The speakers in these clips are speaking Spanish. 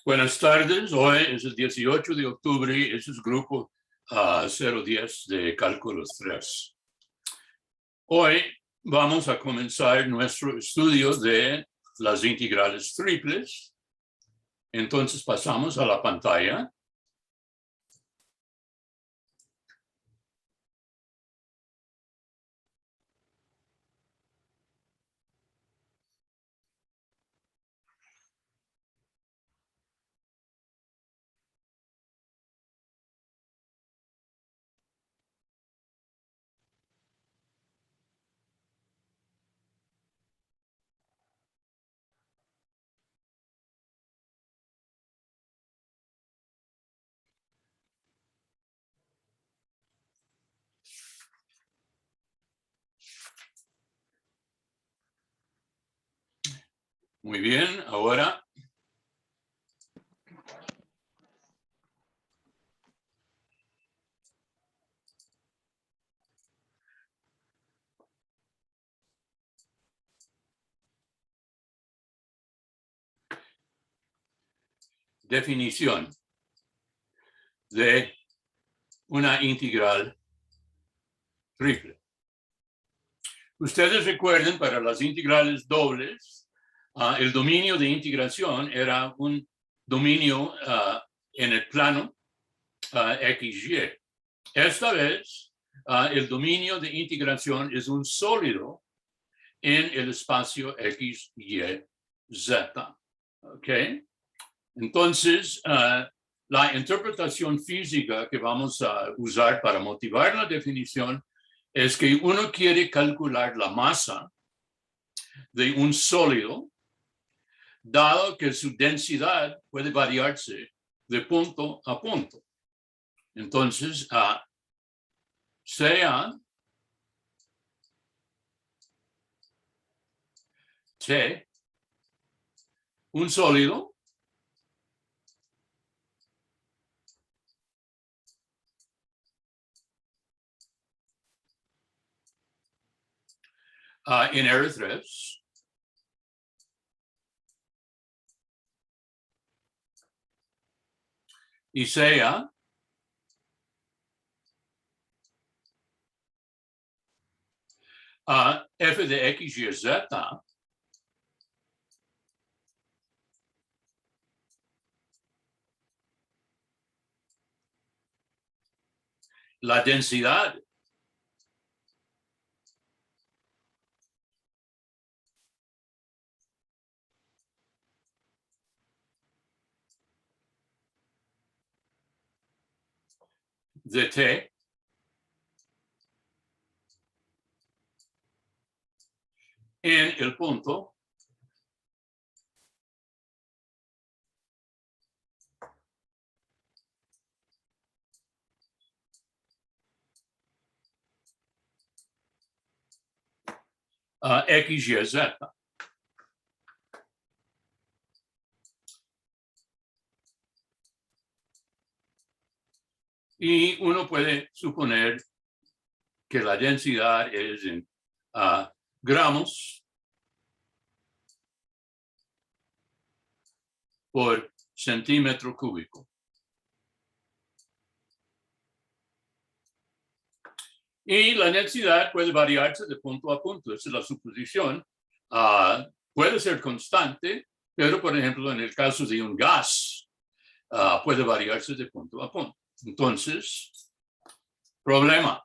Buenas tardes, hoy es el 18 de octubre y este es grupo 010 de cálculo 3. Hoy vamos a comenzar nuestro estudio de las integrales triples. Entonces pasamos a la pantalla. Muy bien, ahora definición de una integral triple. Ustedes recuerden, para las integrales dobles, el dominio de integración era un dominio en el plano XY. Esta vez, el dominio de integración es un sólido en el espacio X, Y, Z. ¿Ok? Entonces, la interpretación física que vamos a usar para motivar la definición es que uno quiere calcular la masa de un sólido, dado que su densidad puede variarse de punto a punto. Entonces, sea T un sólido, en R3, y sea f de x, y, z, la densidad de T en el punto x, y, z. Y uno puede suponer que la densidad es en gramos por centímetro cúbico. Y la densidad puede variarse de punto a punto. Esa es la suposición. Puede ser constante, pero por ejemplo, en el caso de un gas, puede variarse de punto a punto. Entonces, problema.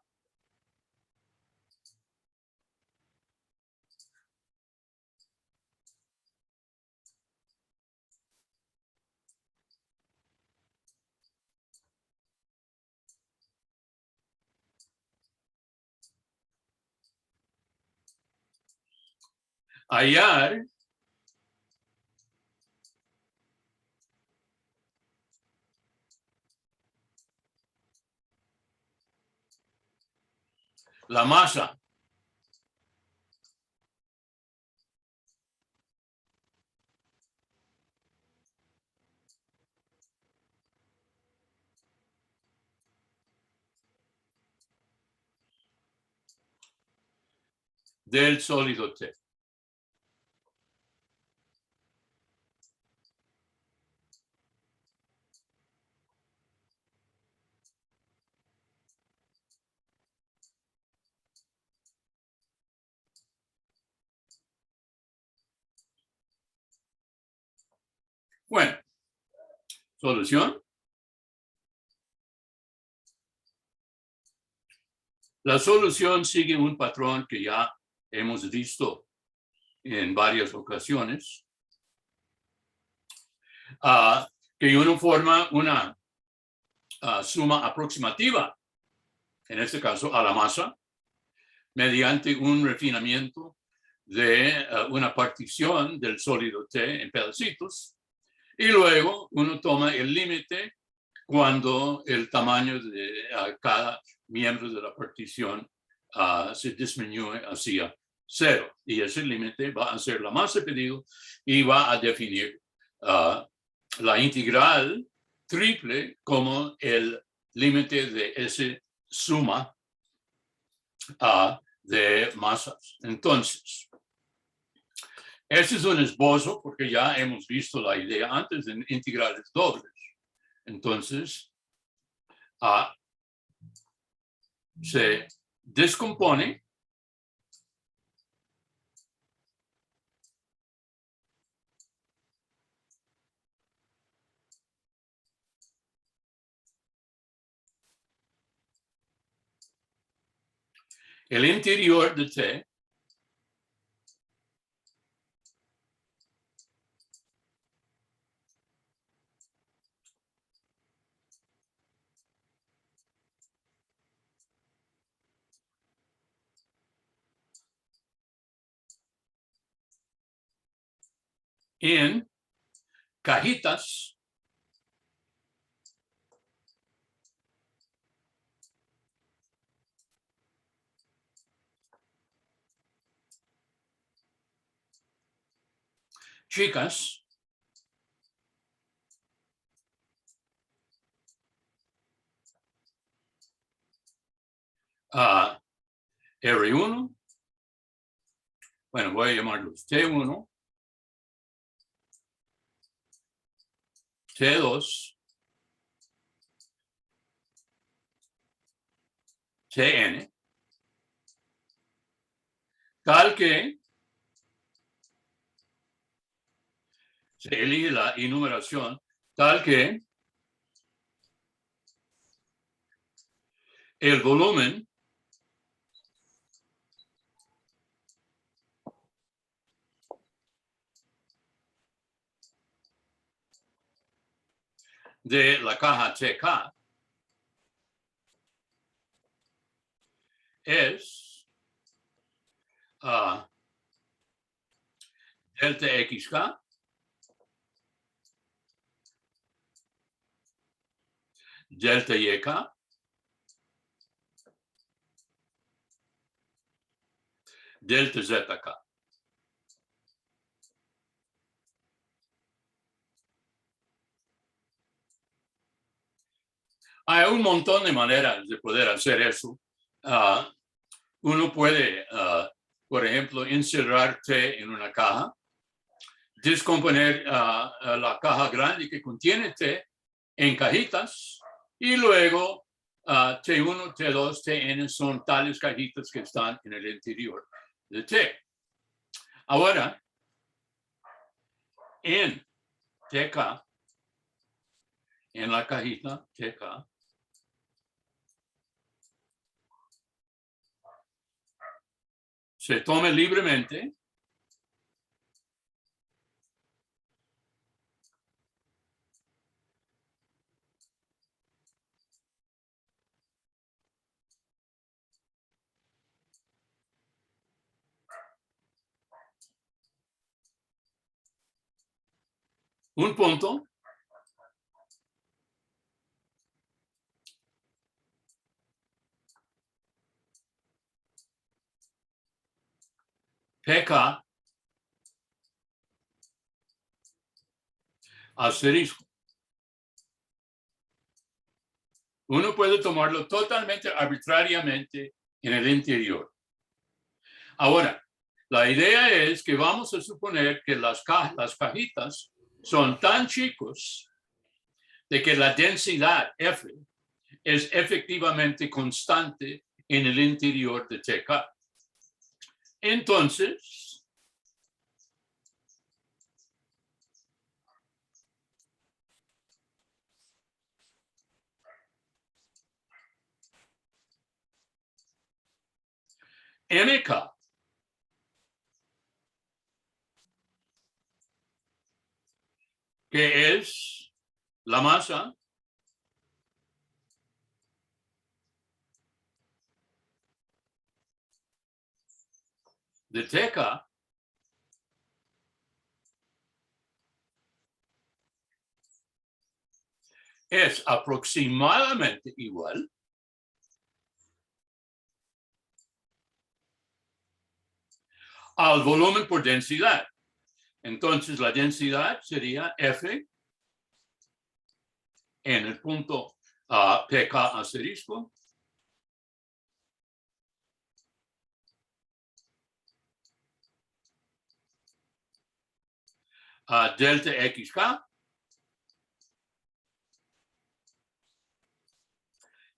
Hallar la masa del sólido T. Bueno, solución. La solución sigue un patrón que ya hemos visto en varias ocasiones, que uno forma una suma aproximativa, en este caso a la masa, mediante un refinamiento de una partición del sólido T en pedacitos, y luego uno toma el límite cuando el tamaño de cada miembro de la partición se disminuye hacia 0. Y ese límite va a ser la masa pedido y va a definir la integral triple como el límite de esa suma de masas. Entonces, este es un esbozo porque ya hemos visto la idea antes de integrales dobles. Entonces, se descompone el interior de T en cajitas chicas R1, bueno, voy a llamarlos T1, T2, Tn, tal que se elige la enumeración, tal que el volumen de la caja TK es delta XK delta YK delta ZK. Hay un montón de maneras de poder hacer eso. Uno puede, por ejemplo, encerrar T en una caja, descomponer la caja grande que contiene T en cajitas y luego T1, T2, Tn son tales cajitas que están en el interior de T. Ahora, en TK, en la cajita TK, se tome libremente un punto PK asterisco. Uno puede tomarlo totalmente arbitrariamente en el interior. Ahora, la idea es que vamos a suponer que las cajitas son tan chicos de que la densidad F es efectivamente constante en el interior de TK. Entonces, MK que es la masa de TK es aproximadamente igual al volumen por densidad. Entonces, la densidad sería F en el punto PK asterisco delta XK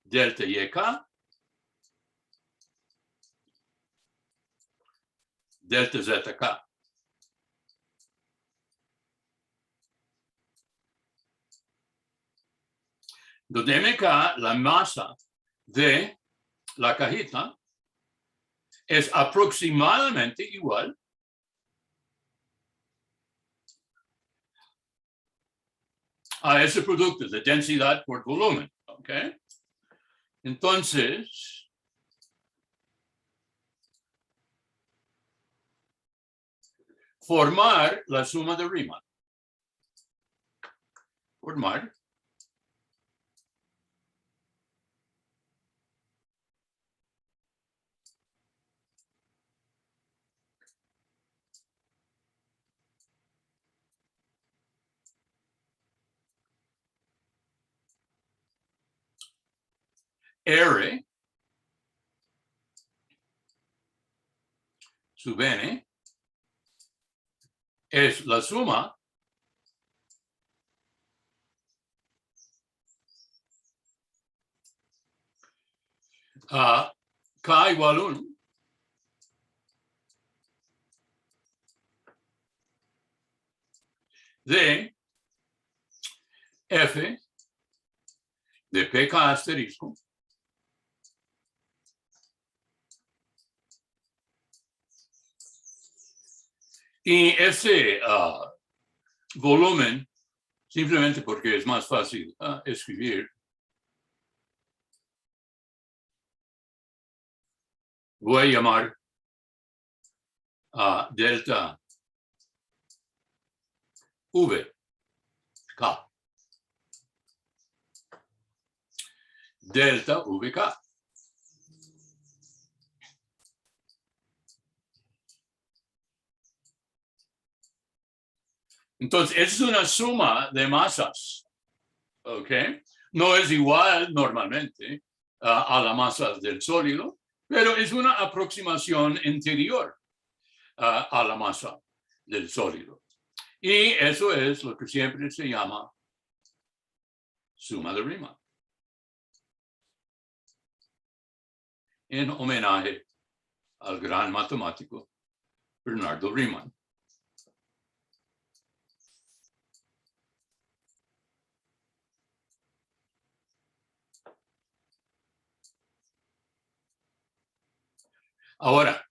delta YK delta ZK. Donde MK, la masa de la cajita, es aproximadamente igual a ese producto de densidad por volumen. ¿Ok? Entonces, formar la suma de Riemann. Formar R sub n es la suma a K igual 1 de F de PK asterisco y ese volumen, simplemente porque es más fácil escribir, voy a llamar delta V K. Delta VK. Entonces, es una suma de masas, ¿ok? No es igual normalmente a la masa del sólido, pero es una aproximación interior a la masa del sólido. Y eso es lo que siempre se llama suma de Riemann, en homenaje al gran matemático Bernardo Riemann. Ahora,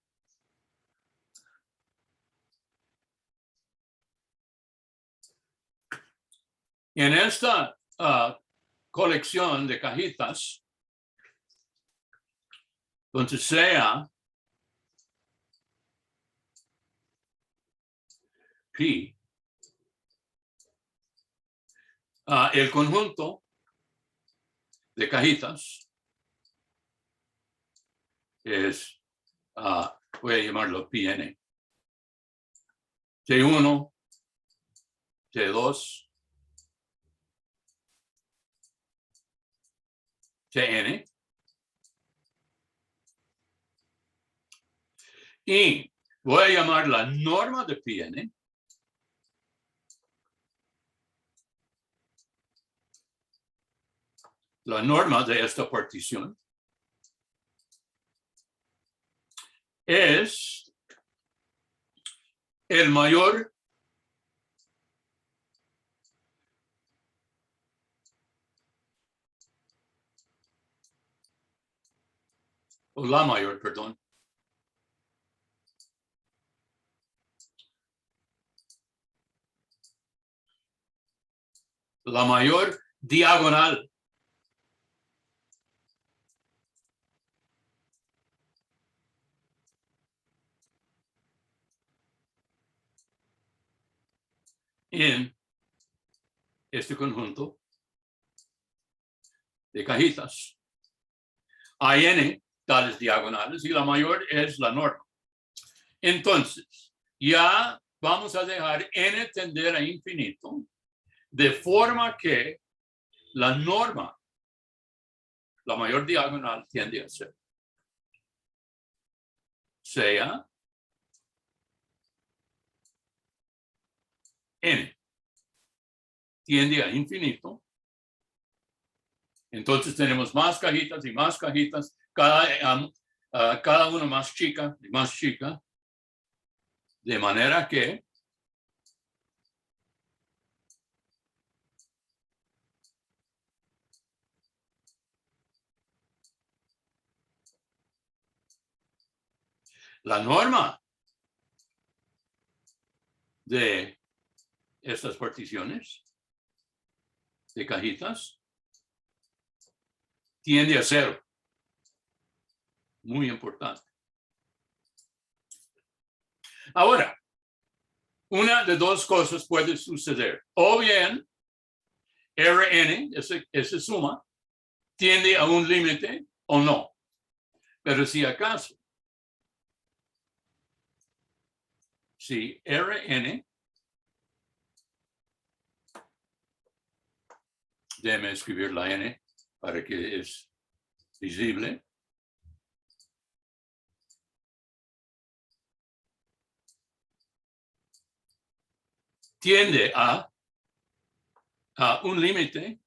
en esta colección de cajitas, donde sea pi, el conjunto de cajitas es, voy a llamarlo Pn. T1, T2, Tn. Y voy a llamar la norma de Pn la norma de esta partición es el mayor o la mayor, perdón, la mayor diagonal. En este conjunto de cajitas. Hay n tales diagonales y la mayor es la norma. Entonces, ya vamos a dejar n tender a infinito, de forma que la norma, la mayor diagonal, tiende a ser. Sea n tiende a infinito. Entonces tenemos más cajitas y más cajitas, cada una más chica y más chica, de manera que la norma de estas particiones de cajitas tiende a cero. Muy importante. Ahora, una de dos cosas puede suceder. O bien, Rn, esa suma, tiende a un límite o no. Pero si acaso, si Rn, déjeme escribir la n para que es visible. Tiende a un límite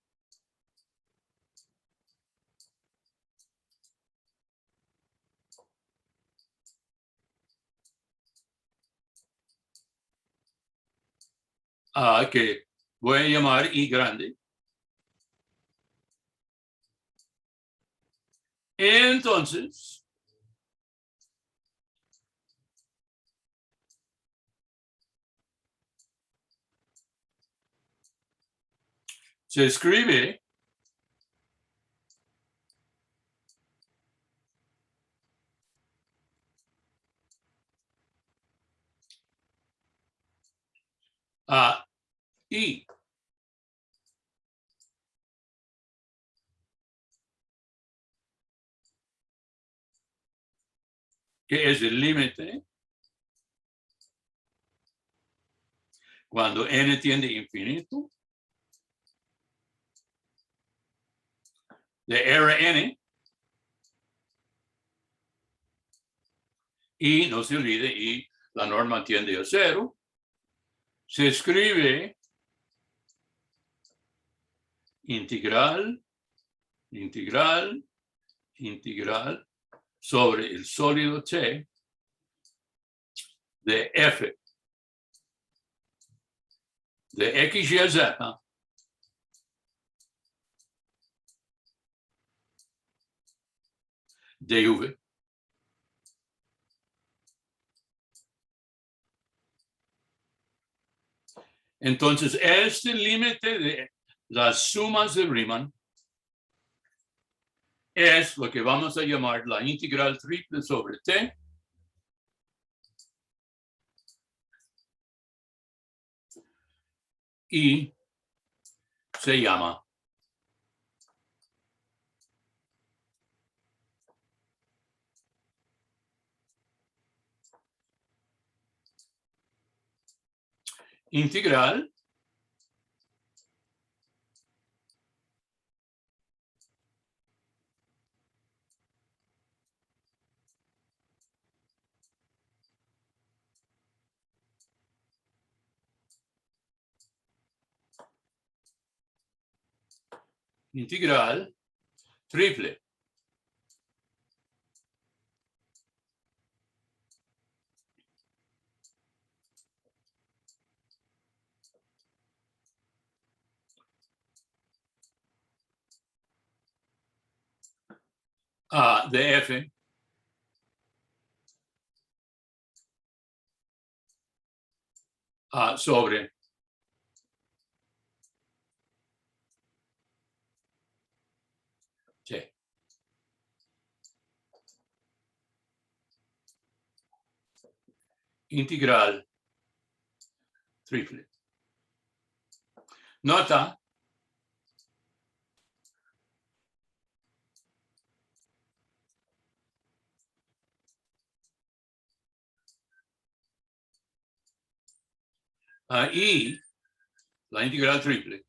que voy a llamar I grande. Entonces, se escribe I que es el límite cuando n tiende a infinito de Rn, y no se olvide, y la norma tiende a cero, se escribe integral sobre el sólido T de f de x, y, z de v. Entonces, este límite de las sumas de Riemann es lo que vamos a llamar la integral triple sobre T y se llama integral triple de f sobre integral triple. Nota y la integral triple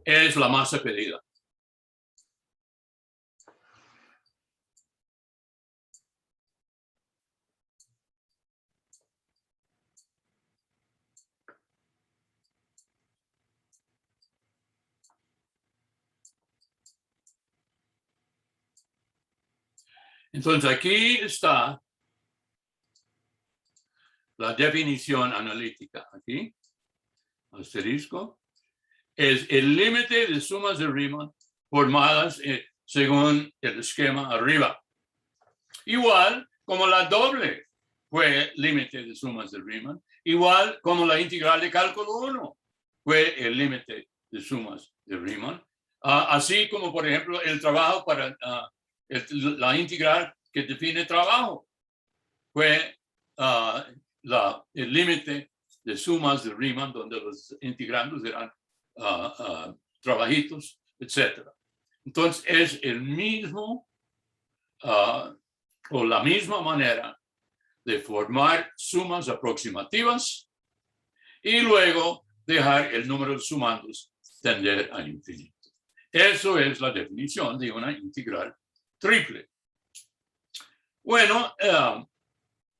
es la masa pedida. Entonces aquí está la definición analítica. Aquí, asterisco, es el límite de sumas de Riemann formadas según el esquema arriba. Igual como la doble fue límite de sumas de Riemann, igual como la integral de cálculo 1 fue el límite de sumas de Riemann. Así como, por ejemplo, el trabajo para la integral que define trabajo fue el límite de sumas de Riemann, donde los integrandos eran trabajitos, etc. Entonces, es el mismo o la misma manera de formar sumas aproximativas y luego dejar el número de sumandos tender al infinito. Eso es la definición de una integral triple. Bueno,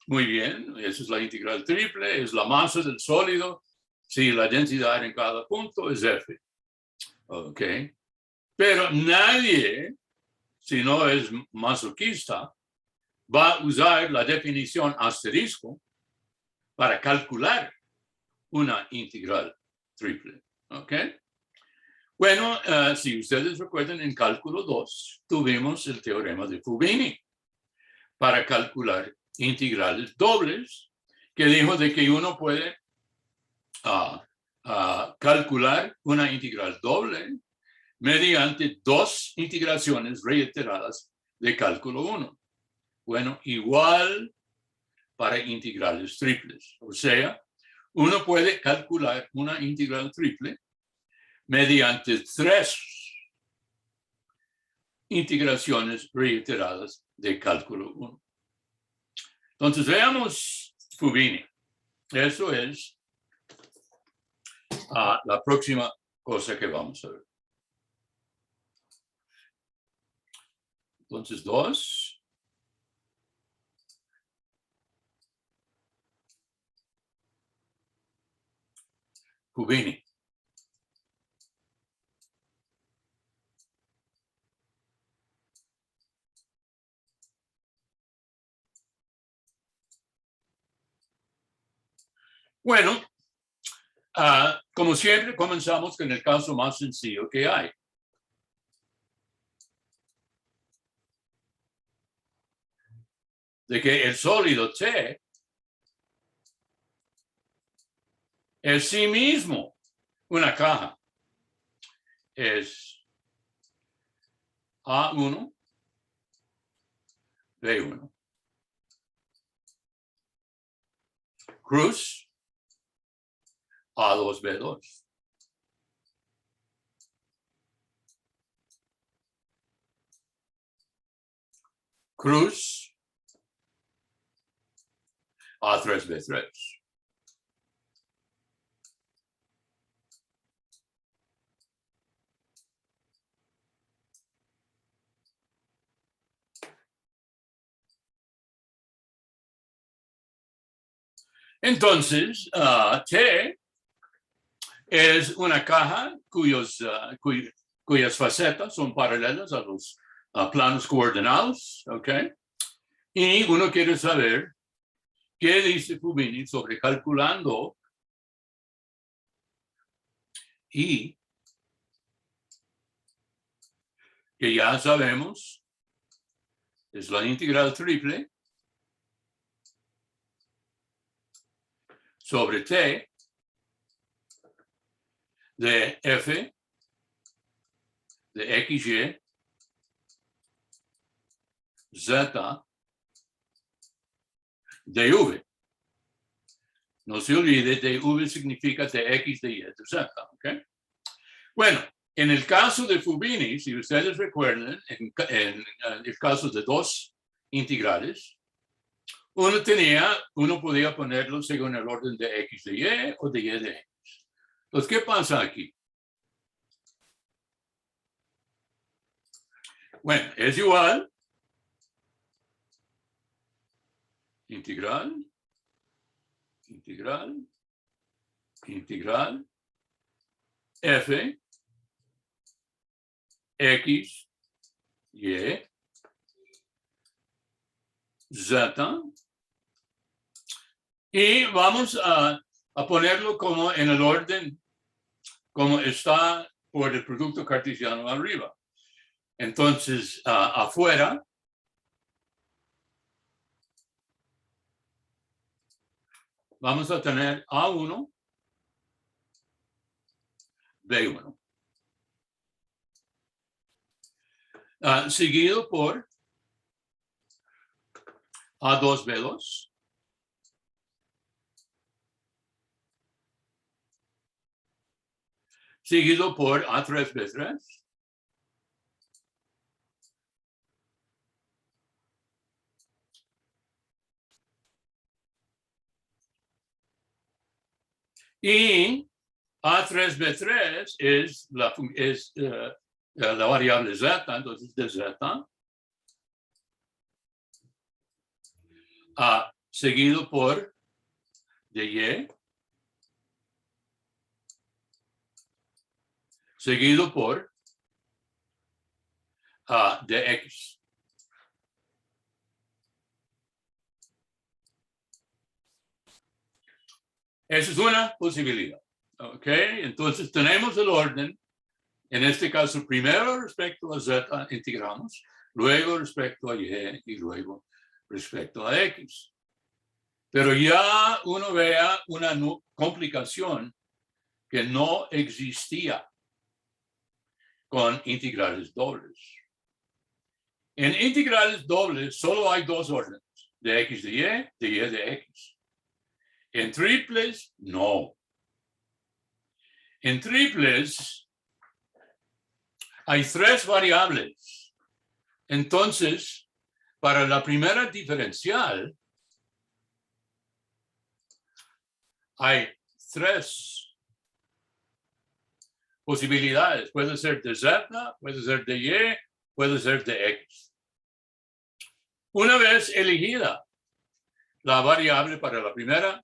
muy bien, esa es la integral triple, es la masa del sólido, si la densidad en cada punto es F. Ok. Pero nadie, si no es masoquista, va a usar la definición asterisco para calcular una integral triple. ¿Ok? Bueno, si ustedes recuerdan, en cálculo 2 tuvimos el teorema de Fubini para calcular integrales dobles, que dijo de que uno puede calcular una integral doble mediante dos integraciones reiteradas de cálculo 1. Bueno, igual para integrales triples. O sea, uno puede calcular una integral triple mediante tres integraciones reiteradas de cálculo 1. Entonces, veamos Fubini. Eso es la próxima cosa que vamos a ver. Entonces, 2. Fubini. Bueno, como siempre, comenzamos con el caso más sencillo que hay. De que el sólido T es sí mismo una caja. Es A1, B1. Cruz, A2, B2. Cruz, A3, B3. Entonces, T es una caja cuyas facetas son paralelas a los planos coordinados, ¿ok? Y uno quiere saber qué dice Fubini sobre calculando y que ya sabemos es la integral triple sobre T de F de XY Z de V. No se olvide, dv significa dx de y de z, ¿ok? Bueno, en el caso de Fubini, si ustedes recuerdan, en el caso de dos integrales, uno podía ponerlo según el orden de x de y o de y de x. Entonces, ¿qué pasa aquí? Bueno, es igual integral, integral, integral, f, x, y, z, y vamos a ponerlo como en el orden, como está por el producto cartesiano arriba. Entonces, afuera, vamos a tener A1, B1. Seguido por A2, B2. Seguido por A3, B3. Y A3, B3 es la variable z, entonces de z, seguido por de y, seguido por de x. Esa es una posibilidad. ¿Ok? Entonces tenemos el orden. En este caso, primero respecto a z integramos, luego respecto a y y luego respecto a x. Pero ya uno vea una complicación que no existía con integrales dobles. En integrales dobles solo hay dos órdenes, de x de y de x. En triples, no. En triples hay tres variables. Entonces, para la primera diferencial, hay tres posibilidades. Puede ser de z, puede ser de y, puede ser de x. Una vez elegida la variable para la primera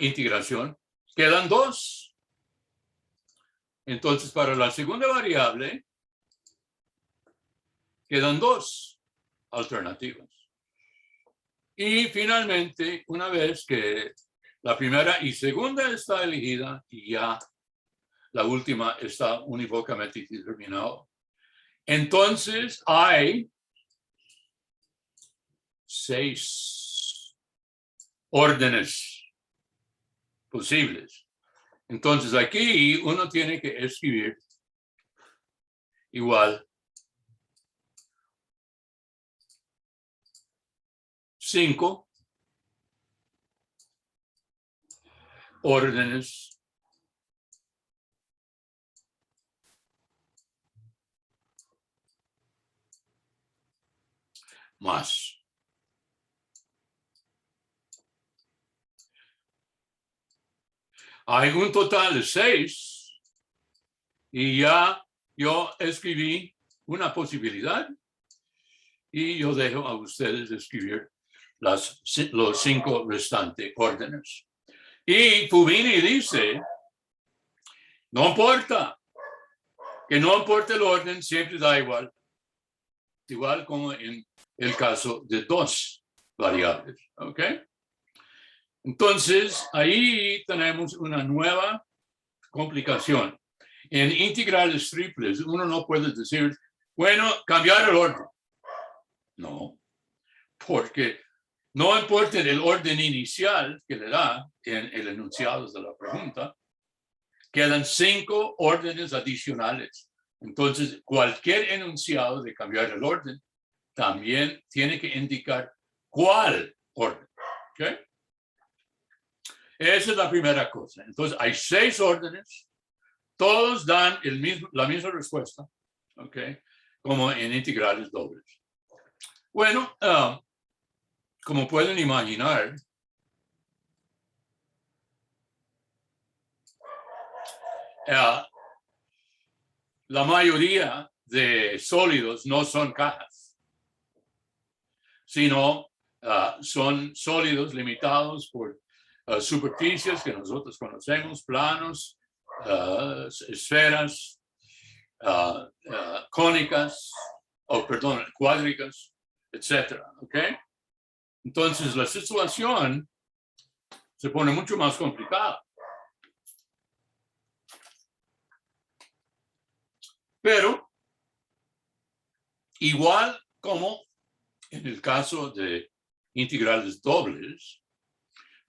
integración, quedan dos. Entonces, para la segunda variable, quedan dos alternativas. Y finalmente, una vez que la primera y segunda está elegida y ya la última está unívocamente determinado, entonces hay 6 órdenes posibles. Entonces aquí uno tiene que escribir igual 5 órdenes más. Hay un total de 6 y ya yo escribí una posibilidad y yo dejo a ustedes escribir los 5 restantes órdenes. Y Fubini dice, no importa, que no importa el orden, siempre da igual. Igual como en el caso de dos variables, ¿ok? Entonces, ahí tenemos una nueva complicación. En integrales triples, uno no puede decir, bueno, cambiar el orden. No, porque no importa el orden inicial que le da en el enunciado de la pregunta, quedan 5 órdenes adicionales. Entonces, cualquier enunciado de cambiar el orden también tiene que indicar cuál orden. ¿Okay? Esa es la primera cosa. Entonces, hay 6 órdenes, todos dan la misma respuesta, ¿ok? Como en integrales dobles. Bueno, como pueden imaginar, la mayoría de sólidos no son cajas, sino son sólidos limitados por superficies que nosotros conocemos, planos, esferas, cónicas, cuádricas, etcétera, ¿ok? Entonces la situación se pone mucho más complicada. Pero igual como en el caso de integrales dobles,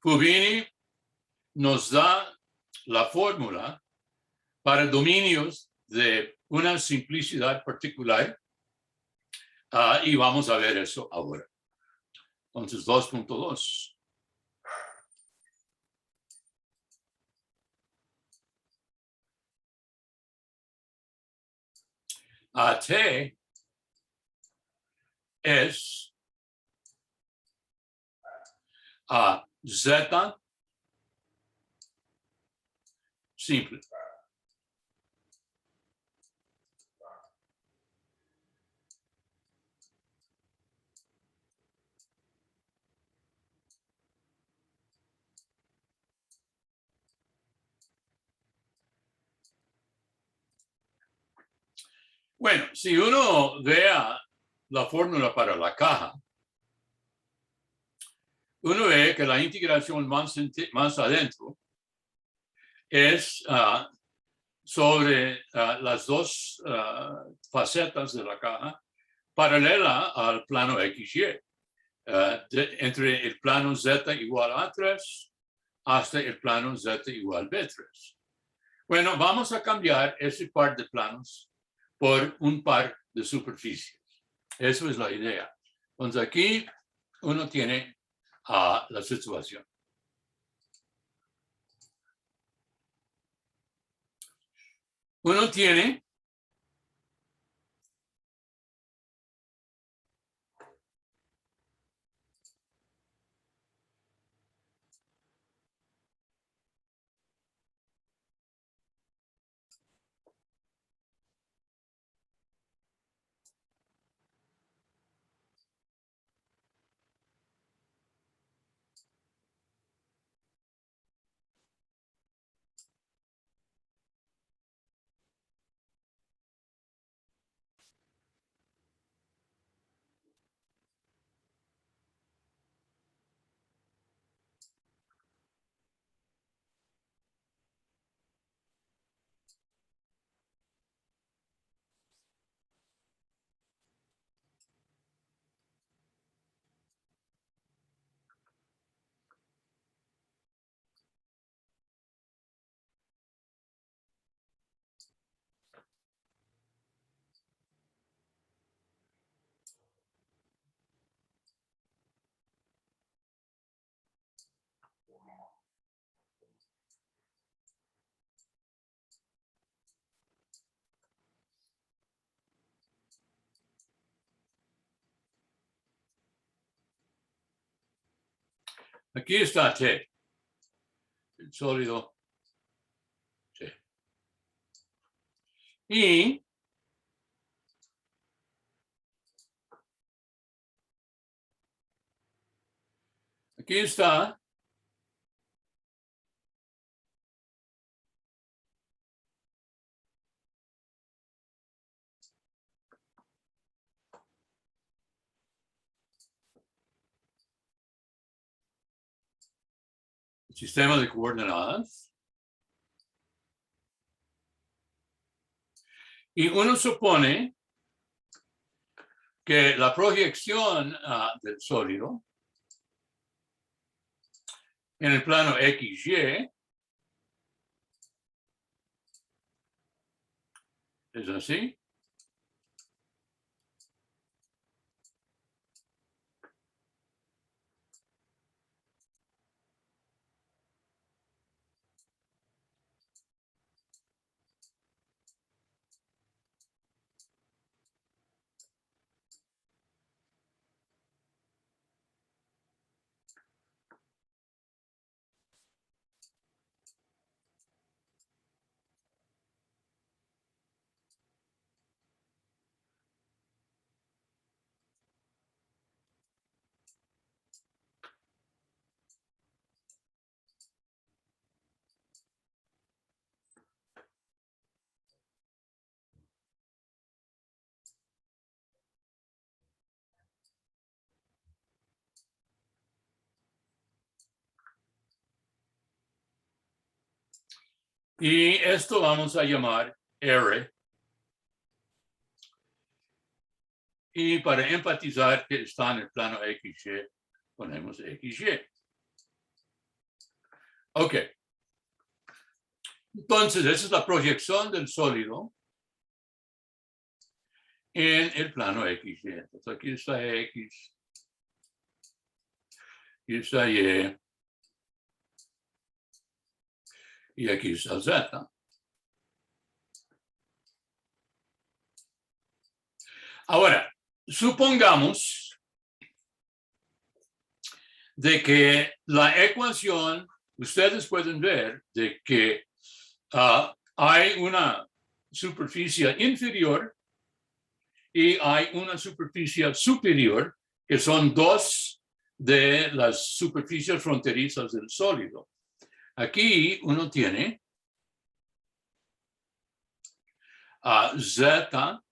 Fubini nos da la fórmula para dominios de una simplicidad particular y vamos a ver eso ahora. Entonces, 2.2. T es Z simple. Bueno, si uno vea la fórmula para la caja, uno ve que la integración más adentro es sobre las dos facetas de la caja paralela al plano XY, entre el plano Z igual a 3 hasta el plano Z igual B3. Bueno, vamos a cambiar ese par de planos por un par de superficies. Eso es la idea. Entonces aquí uno tiene la situación. Uno tiene aquí está T, el sólido T. Y aquí está el sistema de coordenadas. Y uno supone que la proyección del sólido en el plano XY es así. Y esto vamos a llamar R. Y para enfatizar que está en el plano XY, ponemos XY. Ok. Entonces, esa es la proyección del sólido en el plano XY. Entonces, aquí está X, aquí está y aquí está Z. Ahora, supongamos de que la ecuación, ustedes pueden ver de que hay una superficie inferior y hay una superficie superior, que son dos de las superficies fronterizas del sólido. Aquí uno tiene Z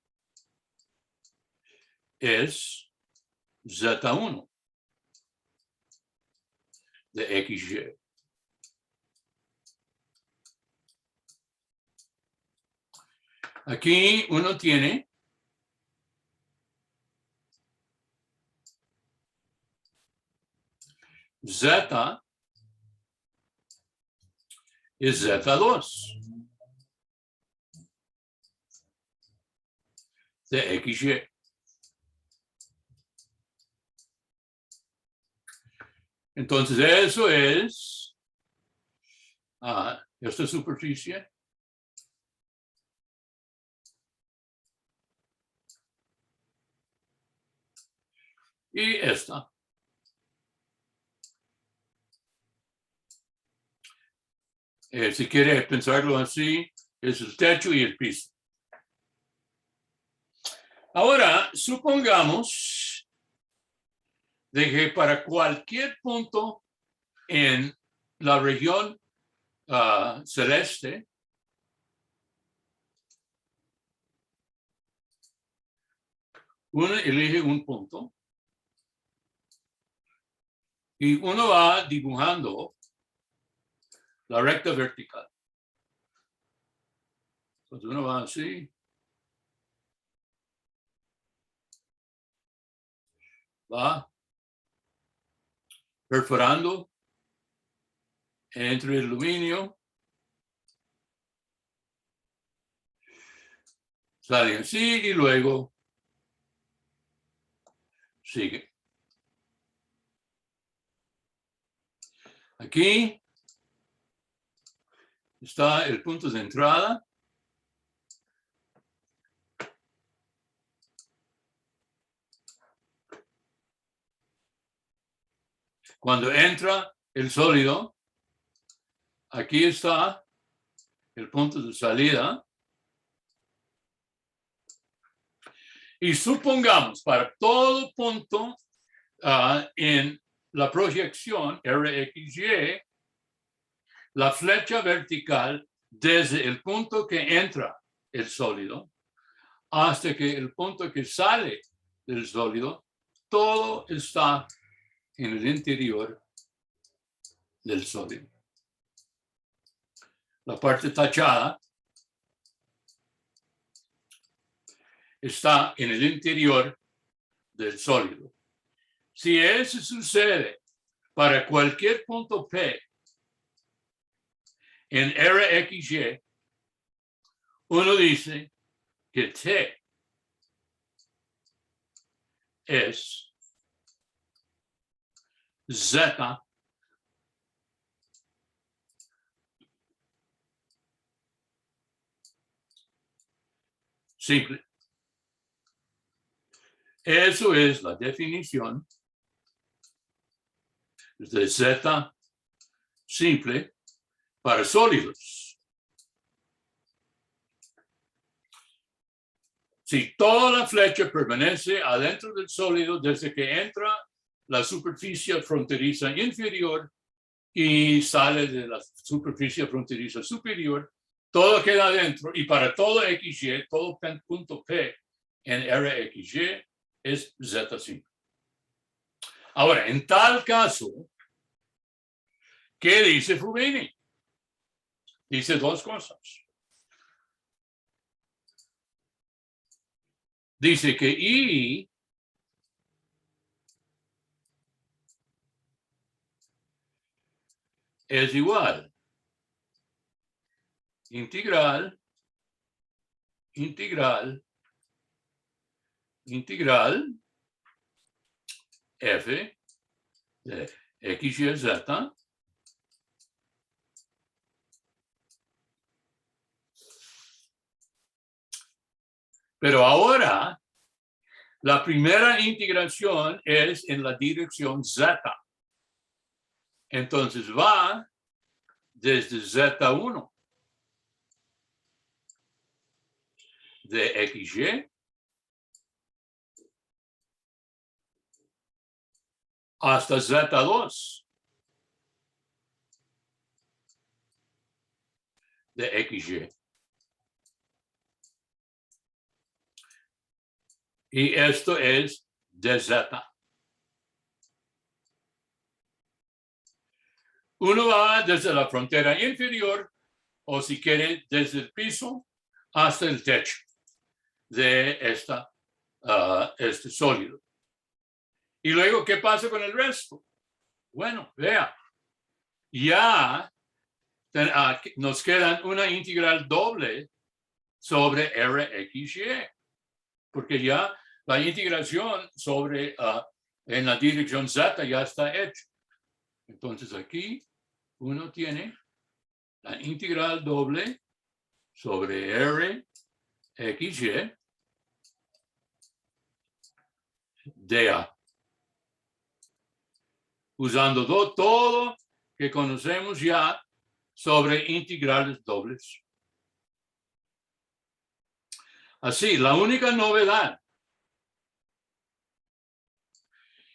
es Z1 de XY. Aquí uno tiene Z es Z2 de XY. Entonces eso es esta superficie. Y esta. Si quiere pensarlo así, es el techo y el piso. Ahora, supongamos de que para cualquier punto en la región celeste, uno elige un punto y uno va dibujando la recta vertical. Entonces uno va así, va perforando entre el aluminio, sale así y luego sigue. Aquí está el punto de entrada. Cuando entra el sólido, aquí está el punto de salida. Y supongamos para todo punto en la proyección RXY, la flecha vertical desde el punto que entra el sólido hasta que el punto que sale del sólido, todo está en el interior del sólido. La parte tachada está en el interior del sólido. Si eso sucede para cualquier punto P en RXY, uno dice que T es Z simple. Eso es la definición de Z simple para sólidos. Si toda la flecha permanece adentro del sólido desde que entra la superficie fronteriza inferior y sale de la superficie fronteriza superior, todo queda adentro y para todo XY, todo punto P en RXY es Z simple. Ahora, en tal caso, ¿qué dice Fubini? Dice dos cosas. Dice que I es igual integral f de x, y, z pero ahora la primera integración es en la dirección z. Entonces va desde z1 de xy hasta z2 de xy. Y esto es de z. Uno va desde la frontera inferior, o si quiere, desde el piso hasta el techo de este sólido. Y luego, ¿qué pasa con el resto? Bueno, vea, ya nos queda una integral doble sobre Rxy, porque ya la integración sobre en la dirección z ya está hecha. Entonces aquí uno tiene la integral doble sobre Rxy de A. Usando todo que conocemos ya sobre integrales dobles. Así, la única novedad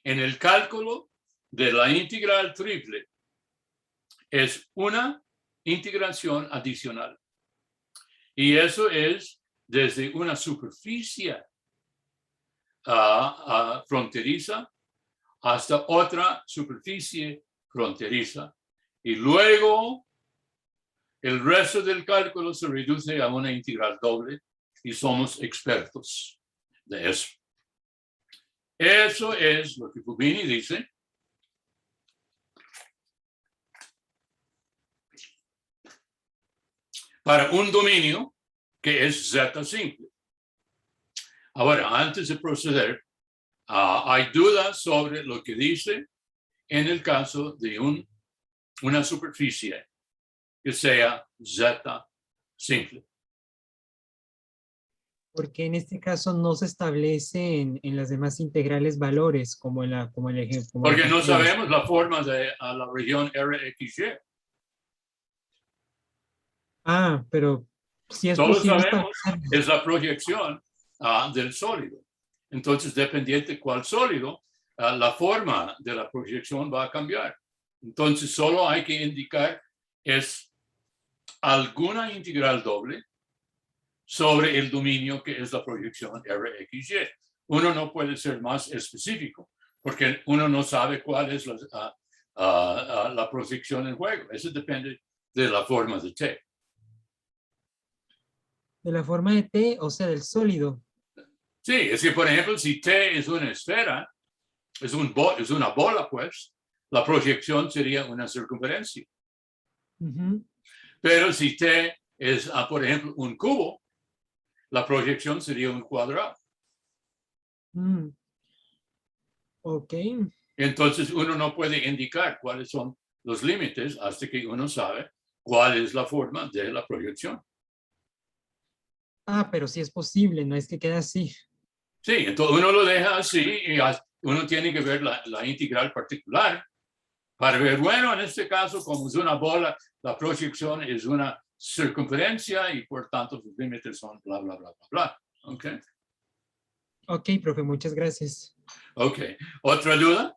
en el cálculo de la integral triple es una integración adicional. Y eso es desde una superficie fronteriza hasta otra superficie fronteriza. Y luego el resto del cálculo se reduce a una integral doble y somos expertos de eso. Eso es lo que Fubini dice. Para un dominio que es Z simple. Ahora, antes de proceder, hay dudas sobre lo que dice en el caso de una superficie que sea Z simple. Porque en este caso no se establece en las demás integrales valores, como el ejemplo. Porque no sabemos la forma de la región RXY. Ah, pero sí es Solo posible sabemos establecerlo. es la proyección del sólido. Entonces, dependiente de cuál sólido, la forma de la proyección va a cambiar. Entonces, solo hay que indicar es alguna integral doble sobre el dominio que es la proyección Rxy. Uno no puede ser más específico porque uno no sabe cuál es la proyección en juego. Eso depende de la forma de T. De la forma de T, o sea, del sólido. Sí, es que, por ejemplo, si T es una esfera, es una bola, pues, la proyección sería una circunferencia. Uh-huh. Pero si T es, por ejemplo, un cubo, la proyección sería un cuadrado. Ok. Entonces, uno no puede indicar cuáles son los límites hasta que uno sabe cuál es la forma de la proyección. Ah, pero sí es posible, no es que quede así. Sí, entonces uno lo deja así y uno tiene que ver la integral particular para ver, bueno, en este caso, como es una bola, la proyección es una circunferencia y por tanto sus límites son bla, bla, bla, bla, bla. ¿Ok? Ok, profe, muchas gracias. Ok. ¿Otra duda?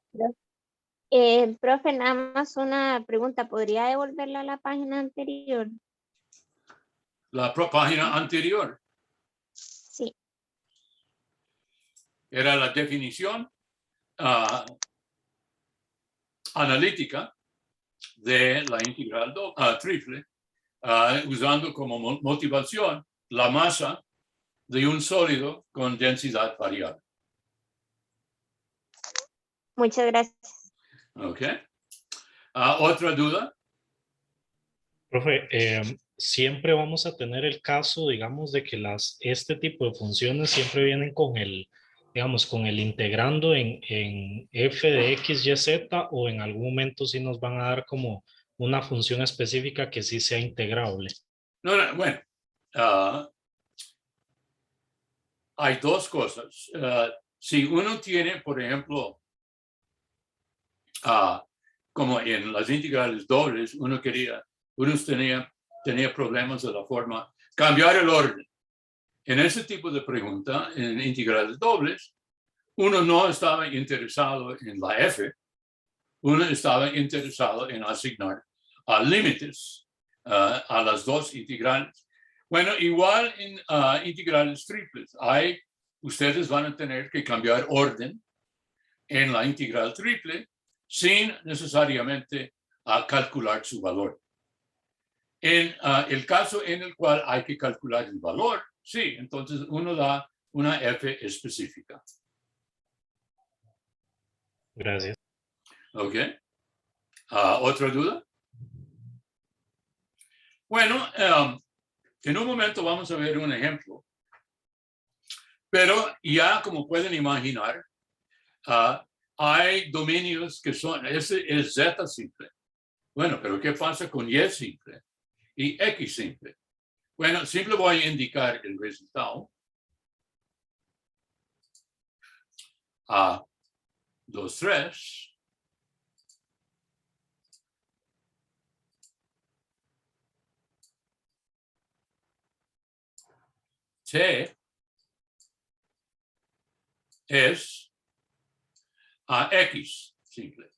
Profe, nada más una pregunta. ¿Podría devolverla a la página anterior? La página anterior Sí. era la definición analítica de la integral triple usando como motivación la masa de un sólido con densidad variable. Muchas gracias. ¿Ok? ¿Otra duda? Profe, siempre vamos a tener el caso, digamos, de que este tipo de funciones siempre vienen con el, digamos, con el integrando en f de x, y, z, o en algún momento sí nos van a dar como una función específica que sí sea integrable. No, bueno, hay dos cosas. Si uno tiene, por ejemplo, como en las integrales dobles, uno tenía problemas de la forma, cambiar el orden. En ese tipo de pregunta, en integrales dobles, uno no estaba interesado en la f, uno estaba interesado en asignar límites a las dos integrales. Bueno, igual en integrales triples, ustedes van a tener que cambiar orden en la integral triple sin necesariamente calcular su valor. En el caso en el cual hay que calcular el valor, sí, entonces uno da una f específica. Gracias. ¿Ok? ¿Otra duda? Bueno, en un momento vamos a ver un ejemplo, pero ya como pueden imaginar, hay dominios que ese es z simple. Bueno, pero ¿qué pasa con y simple y x simple? Bueno, simple voy a indicar el resultado. 2, 3. T es x simple.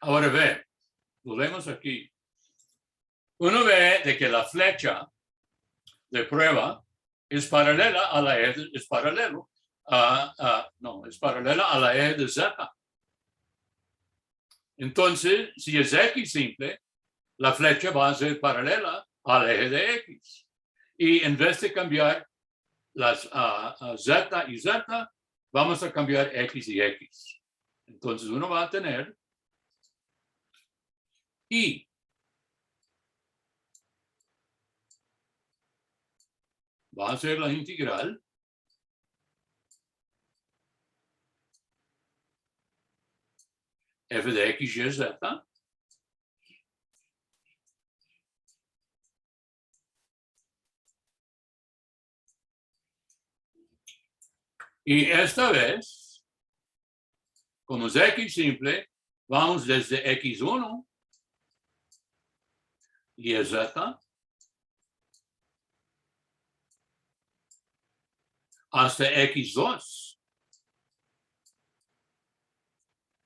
Ahora volvemos aquí. Uno ve de que la flecha de prueba es paralela a la eje, es paralela a la eje de z. Entonces, si es x simple, la flecha va a ser paralela al eje de x. Y en vez de cambiar las z y z, vamos a cambiar x y x. Entonces uno va a tener y va a ser la integral f de x y z y esta vez, como es x simple, vamos desde x1 y z hasta x2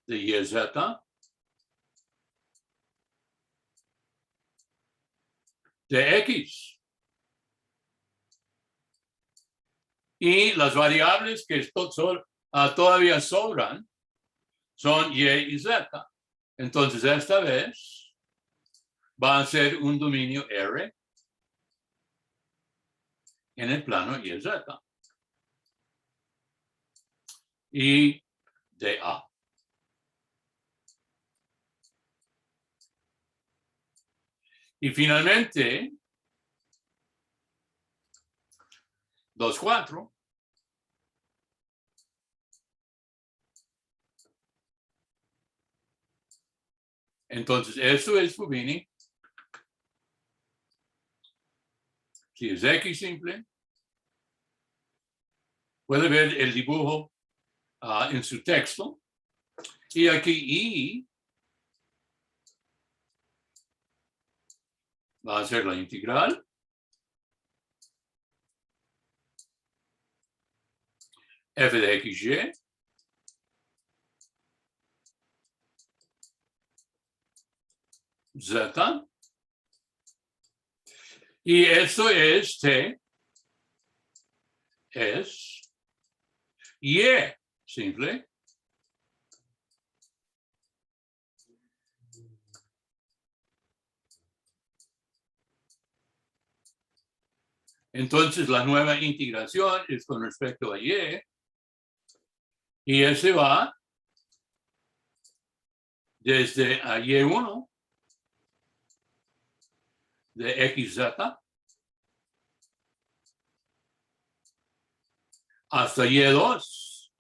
de y z de x. Y las variables que todavía sobran son y y z. Entonces, esta vez va a ser un dominio R en el plano y z. Y de A. Y finalmente, 2, 4. Entonces, esto es Fubini. Si es x simple, puede ver el dibujo en su texto. Y aquí y va a ser la integral f de xy z. Y esto es T, es Y, simple. Entonces, la nueva integración es con respecto a Y. Y ese va desde a Y1 de XZ hasta Y2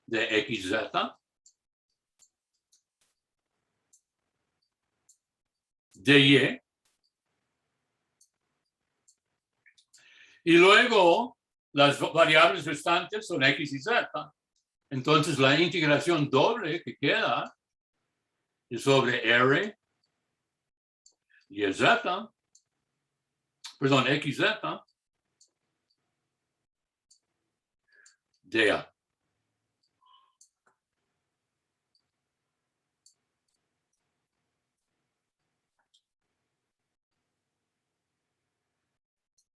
de XZ de Y. Y luego las variables restantes son X y Z. Entonces la integración doble que queda es sobre R y Z, perdón, XZ de A.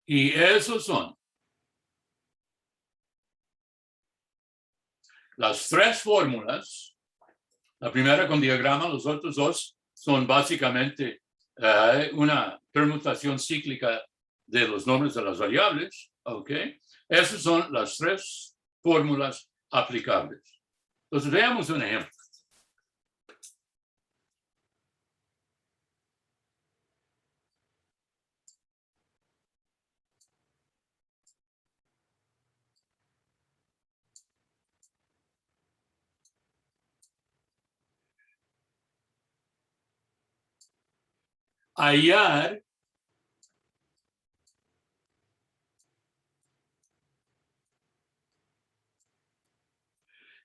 Y esos son las tres fórmulas. La primera con diagrama, los otros dos son básicamente una permutación cíclica de los nombres de las variables. ¿Ok? Esas son las tres fórmulas aplicables. Entonces, veamos un ejemplo. Hallar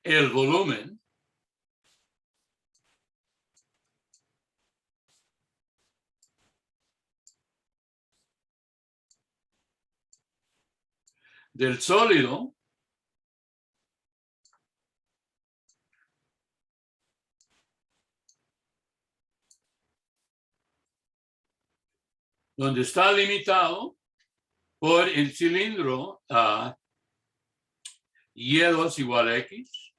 el volumen del sólido donde está limitado por el cilindro a Y2 igual a X,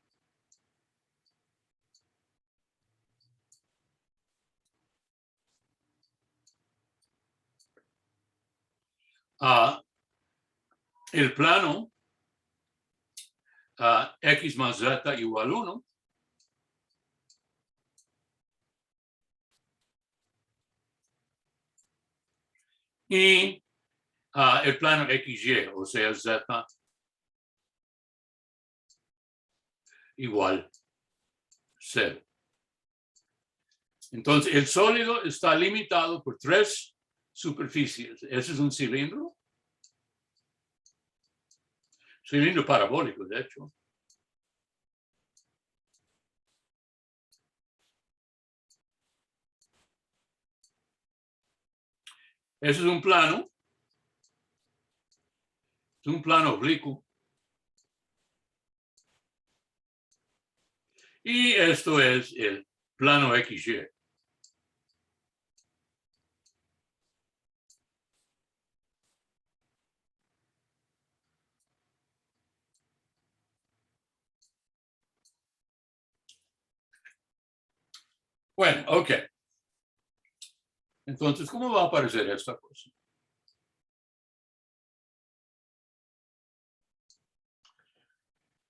a el plano a X más Z igual 1, y el plano XY, o sea, Z igual 0. Entonces, el sólido está limitado por tres superficies. Ese es un cilindro parabólico, de hecho. Ese es un plano oblicuo. Y esto es el plano XY. Bueno, ok. Entonces, ¿cómo va a aparecer esta cosa?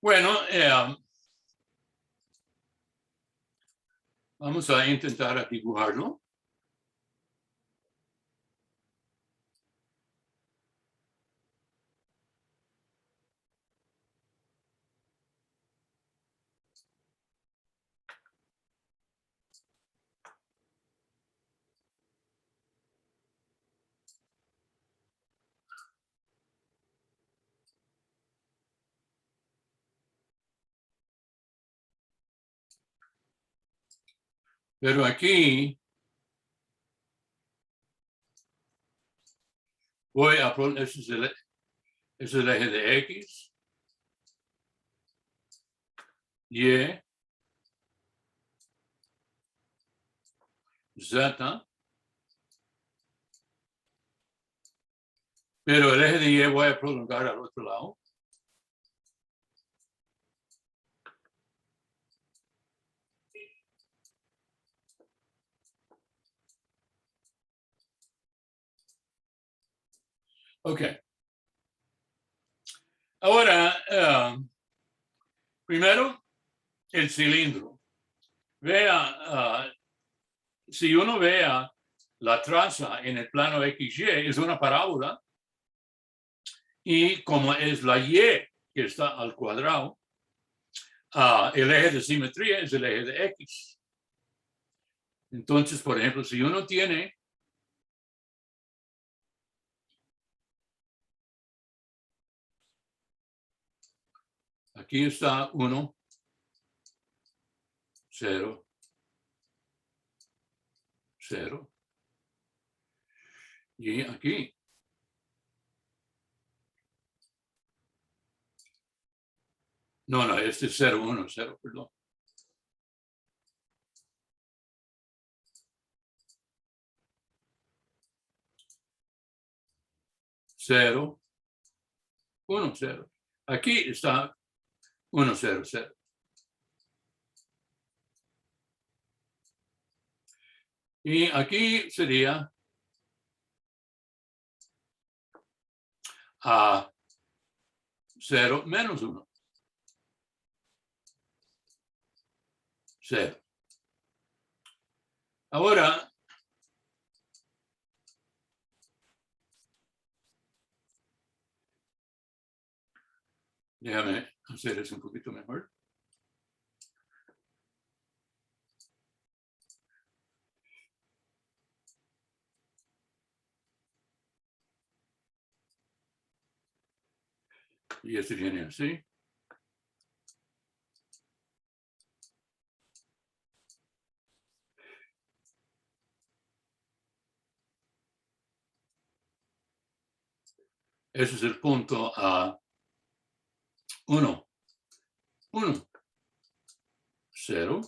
Bueno, vamos a intentar dibujarlo. Pero aquí voy a poner, ese es el eje de X, Y, Z, Pero el eje de Y voy a prolongar al otro lado. Ok. Ahora, primero, el cilindro. Vea, si uno vea la traza en el plano XY, es una parábola. Y como es la Y que está al cuadrado, el eje de simetría es el eje de X. Entonces, por ejemplo, si uno tiene aquí está 1, 0, 0. Y aquí. No, este es 0, 1, 0, perdón. Cero, 1, 0. Aquí está 1, 0, 0. Y aquí sería 0 menos 1. 0. Ahora, déjame hacer eso un poquito mejor. Y este viene así. Ese es el punto a 1, 1, 0.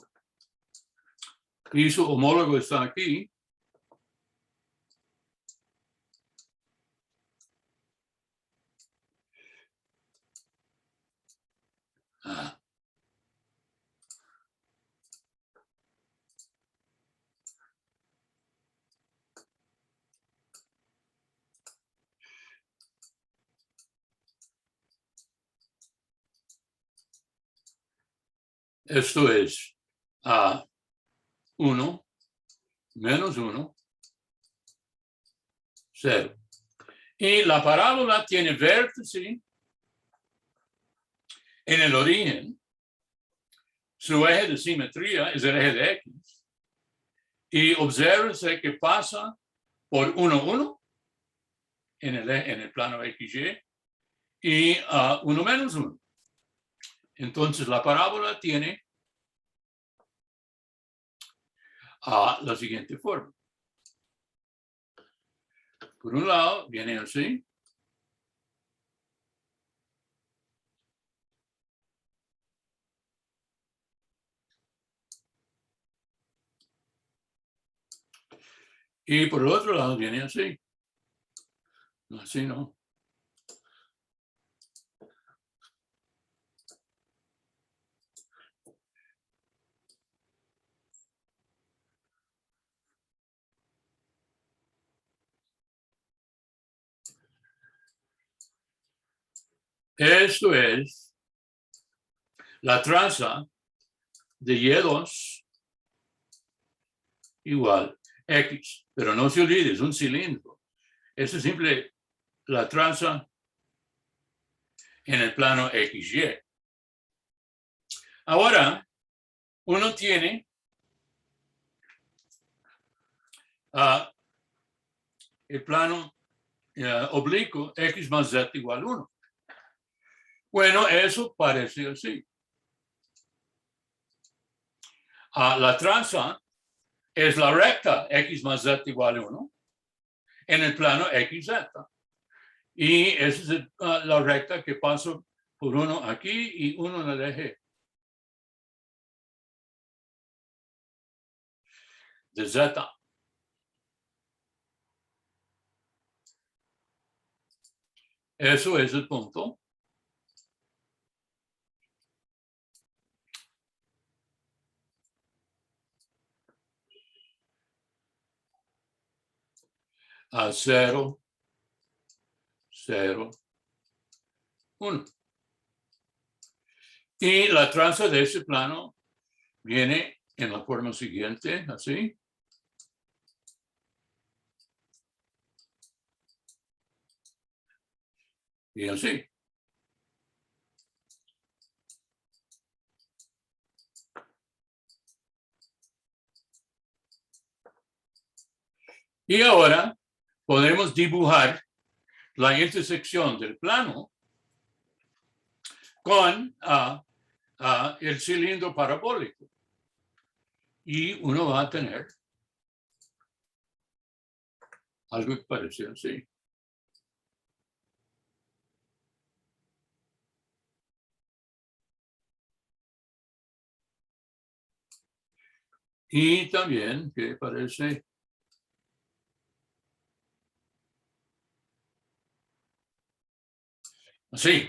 Y su homólogo está aquí. Esto es 1 menos 1, 0. Y la parábola tiene vértice en el origen. Su eje de simetría es el eje de X. Y obsérvese que pasa por 1, 1 en el plano XY y 1 menos 1. Entonces la parábola tiene la siguiente forma. Por un lado viene así. Y por el otro lado viene así. Así no. Esto es la traza de Y2 igual X. Pero no se olvide, es un cilindro. Esto es simple la traza en el plano XY. Ahora, uno tiene el plano oblicuo X más Z igual 1. Bueno, eso parece así. La traza es la recta X más Z igual 1 en el plano XZ. Y esa es la recta que pasa por 1 aquí y 1 en el eje de Z. Eso es el punto. A 0, 0, 1. Y la traza de ese plano viene en la forma siguiente, así. Y así. Y ahora podemos dibujar la intersección del plano con el cilindro parabólico. Y uno va a tener algo que parece así. Y también que parece así.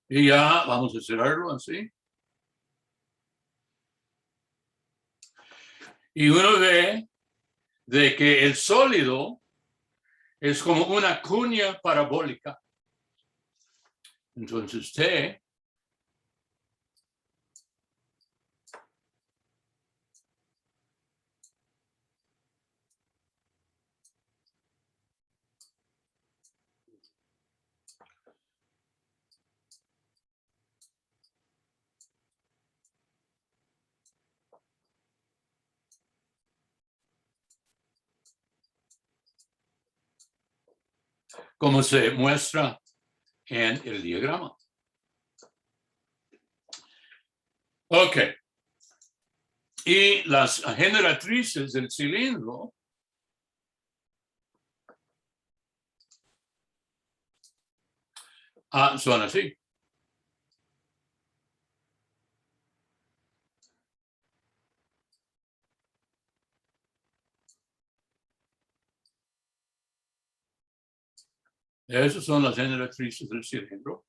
Y ya vamos a cerrarlo así. Y uno ve de que el sólido es como una cuña parabólica. Entonces T como se muestra en el diagrama. Ok. Y las generatrices del cilindro son así. Esas son las generatrices del cilindro.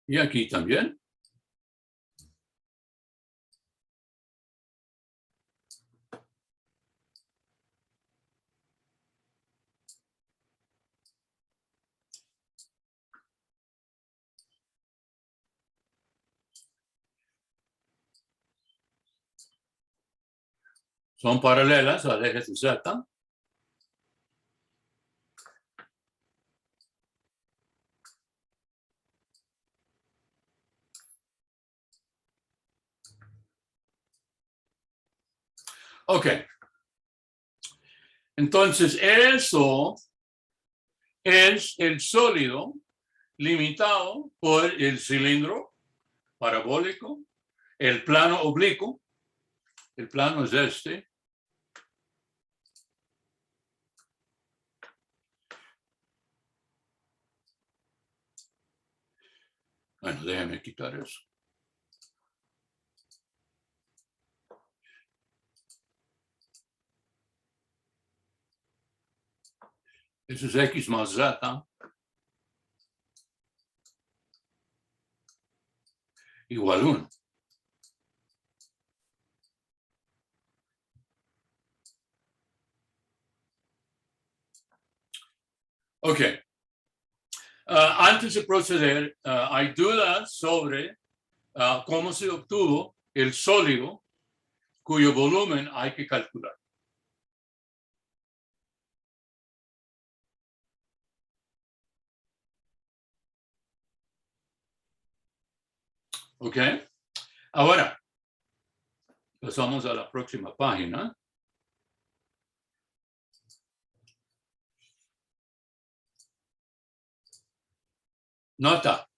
Y aquí también. Son paralelas al eje de Z. Ok. Entonces, eso es el sólido limitado por el cilindro parabólico, el plano oblicuo. El plano es este. Bueno, déjeme quitar eso. Eso es X más Z. Igual 1. Ok. Antes de proceder, hay dudas sobre cómo se obtuvo el sólido cuyo volumen hay que calcular. Ok. Ahora, pasamos a la próxima página. Nota.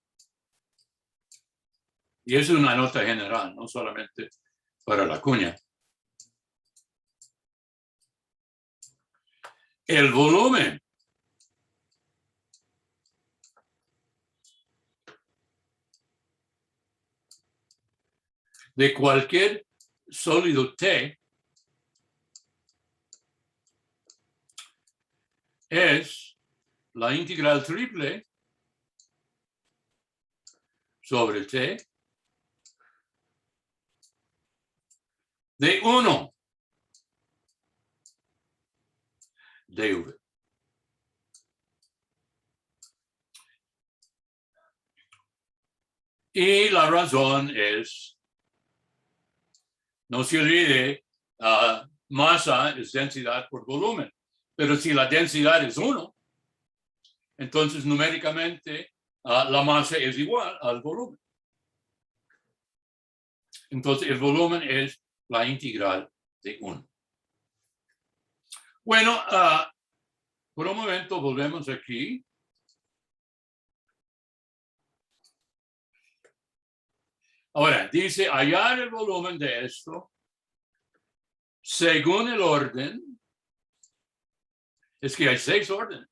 Y es una nota general, no solamente para la cuña. El volumen de cualquier sólido T es la integral triple sobre T de 1 dv. Y la razón es, no se olvide, masa es densidad por volumen. Pero si la densidad es 1, entonces numéricamente la masa es igual al volumen. Entonces el volumen es la integral de 1. Bueno, por un momento volvemos aquí. Ahora, dice hallar el volumen de esto según el orden. Es que hay 6 órdenes.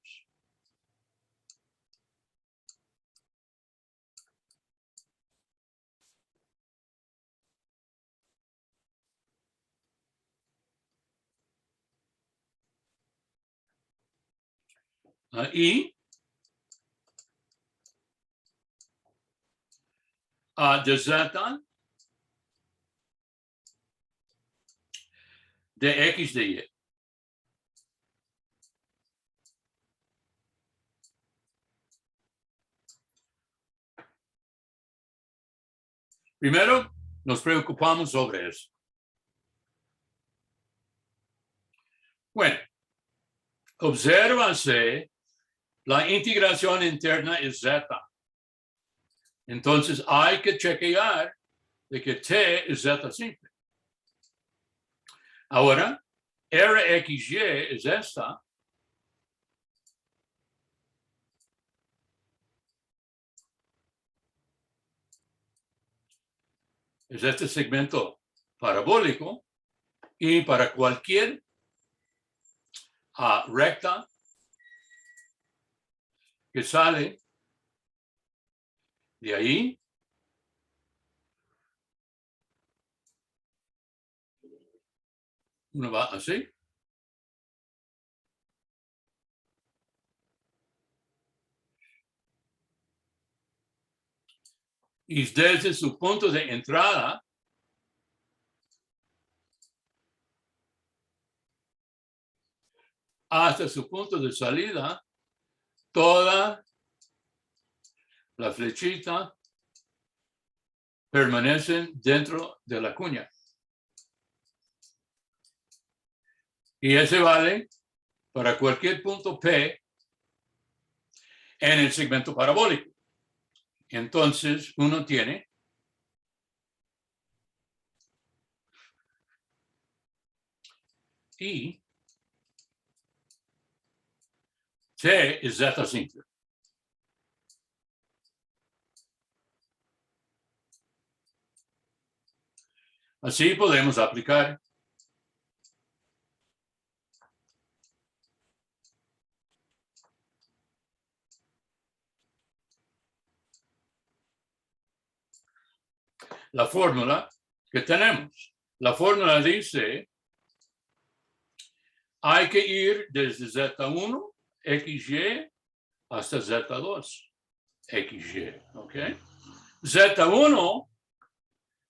Y de Z de X de Y. Primero, nos preocupamos sobre eso. Bueno, obsérvase, la integración interna es Z. Entonces, hay que chequear de que T es Z simple. Ahora, RXY es esta. Es este segmento parabólico y para cualquier recta que sale de ahí, uno va así. Y desde su punto de entrada hasta su punto de salida, toda la flechita permanece dentro de la cuña. Y ese vale para cualquier punto P en el segmento parabólico. Entonces, uno tiene y T es Z simple. Así podemos aplicar la fórmula que tenemos. La fórmula dice, hay que ir desde Z1, XY, hasta Z2, XY, ¿ok? Z1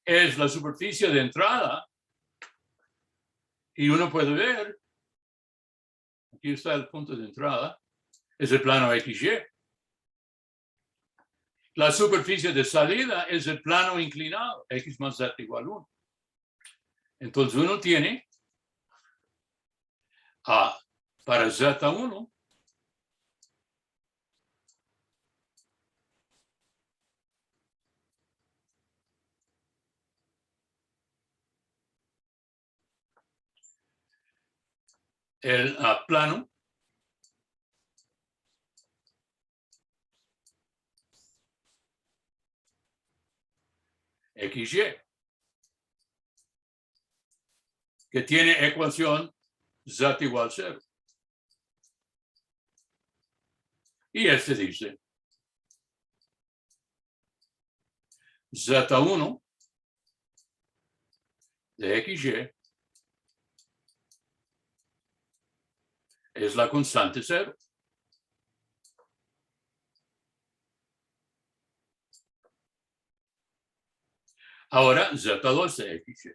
es la superficie de entrada y uno puede ver, aquí está el punto de entrada, es el plano XY. La superficie de salida es el plano inclinado, X más Z igual 1. Entonces uno tiene para Z1 el plano XY, que tiene ecuación Z igual 0. Y este dice Z1 de XY es la constante 0. Ahora Z2 de XY.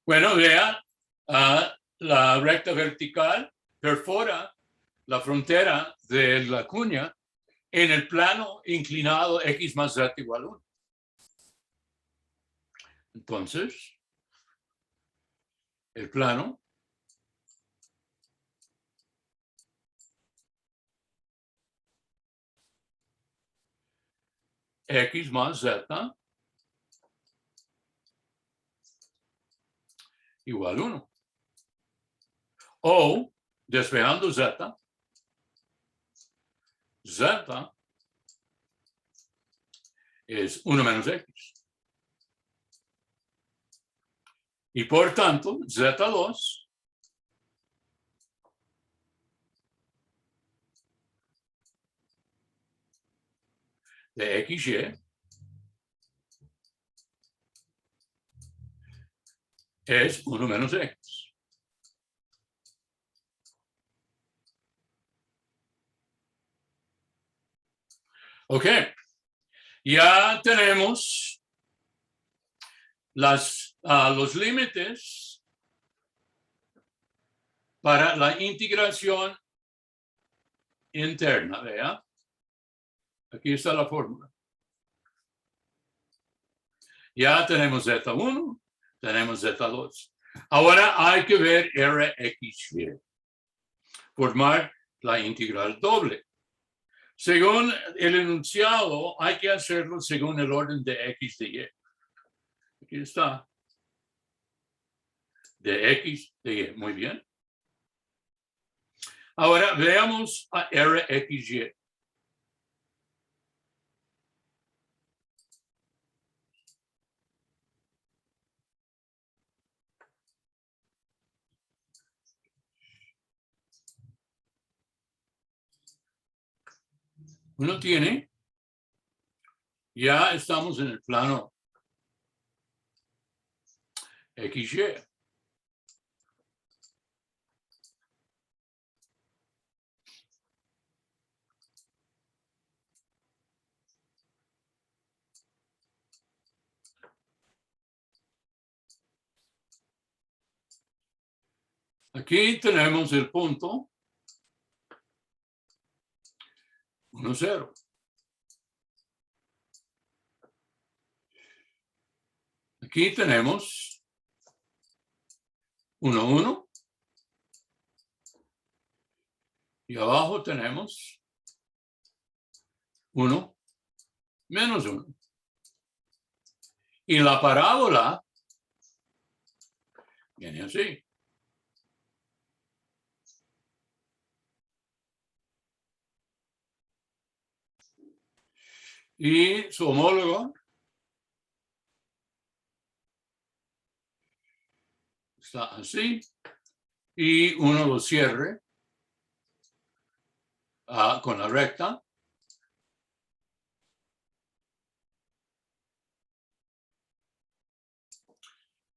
Bueno, vea, la recta vertical perfora la frontera de la cuña en el plano inclinado X más Z igual 1. Entonces, el plano X más Z igual 1. O, despejando Z, Z es 1 menos X. Y por tanto, Z2 de XY es 1 menos X. Ok, ya tenemos los límites para la integración interna, vea. Aquí está la fórmula. Ya tenemos Z1, tenemos Z2. Ahora hay que ver RXY. Formar la integral doble. Según el enunciado, hay que hacerlo según el orden de X de Y. Aquí está. De X de Y. Muy bien. Ahora veamos a RXY. Uno tiene, ya estamos en el plano XY. Aquí tenemos el punto 1, 0. Aquí tenemos 1, 1. Y abajo tenemos 1 menos 1. Y la parábola viene así. Y su homólogo está así. Y uno lo cierre con la recta.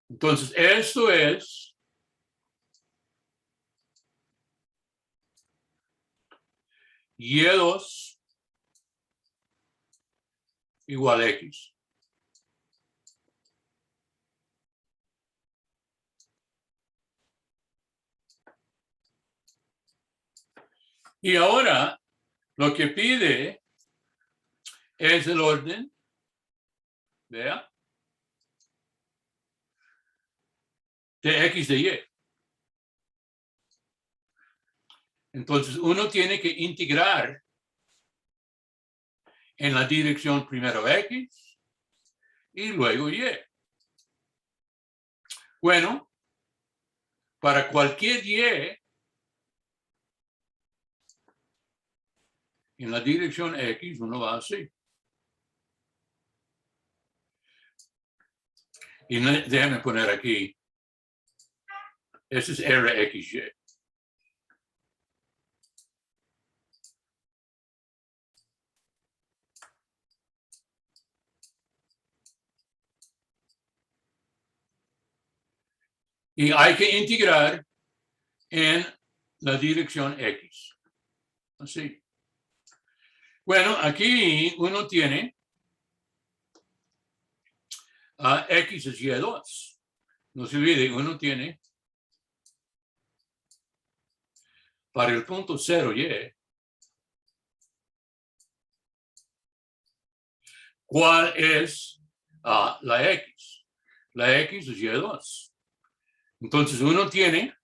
Entonces, esto es Y2 igual a X. Y ahora lo que pide es el orden, vea, de X de Y. Entonces uno tiene que integrar en la dirección primero X y luego Y. Bueno, para cualquier Y en la dirección X uno va así. Y déjame poner aquí Ese es RXY. Y hay que integrar en la dirección X. Así. Bueno, aquí uno tiene a X es Y2. No se olvide, uno tiene para el punto 0Y, ¿cuál es la X? La X es Y2. Entonces uno tiene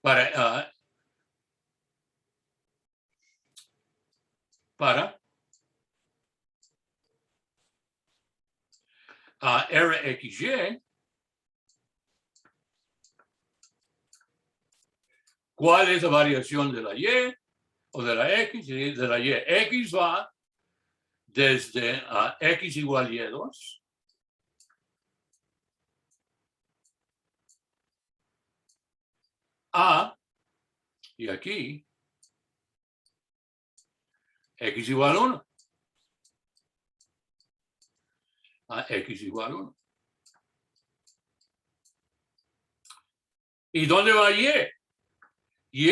para RXY, ¿cuál es la variación de la Y o de la X y de la Y? X va desde X igual Y2 y aquí X igual 1. X igual 1. ¿Y dónde va Y? Y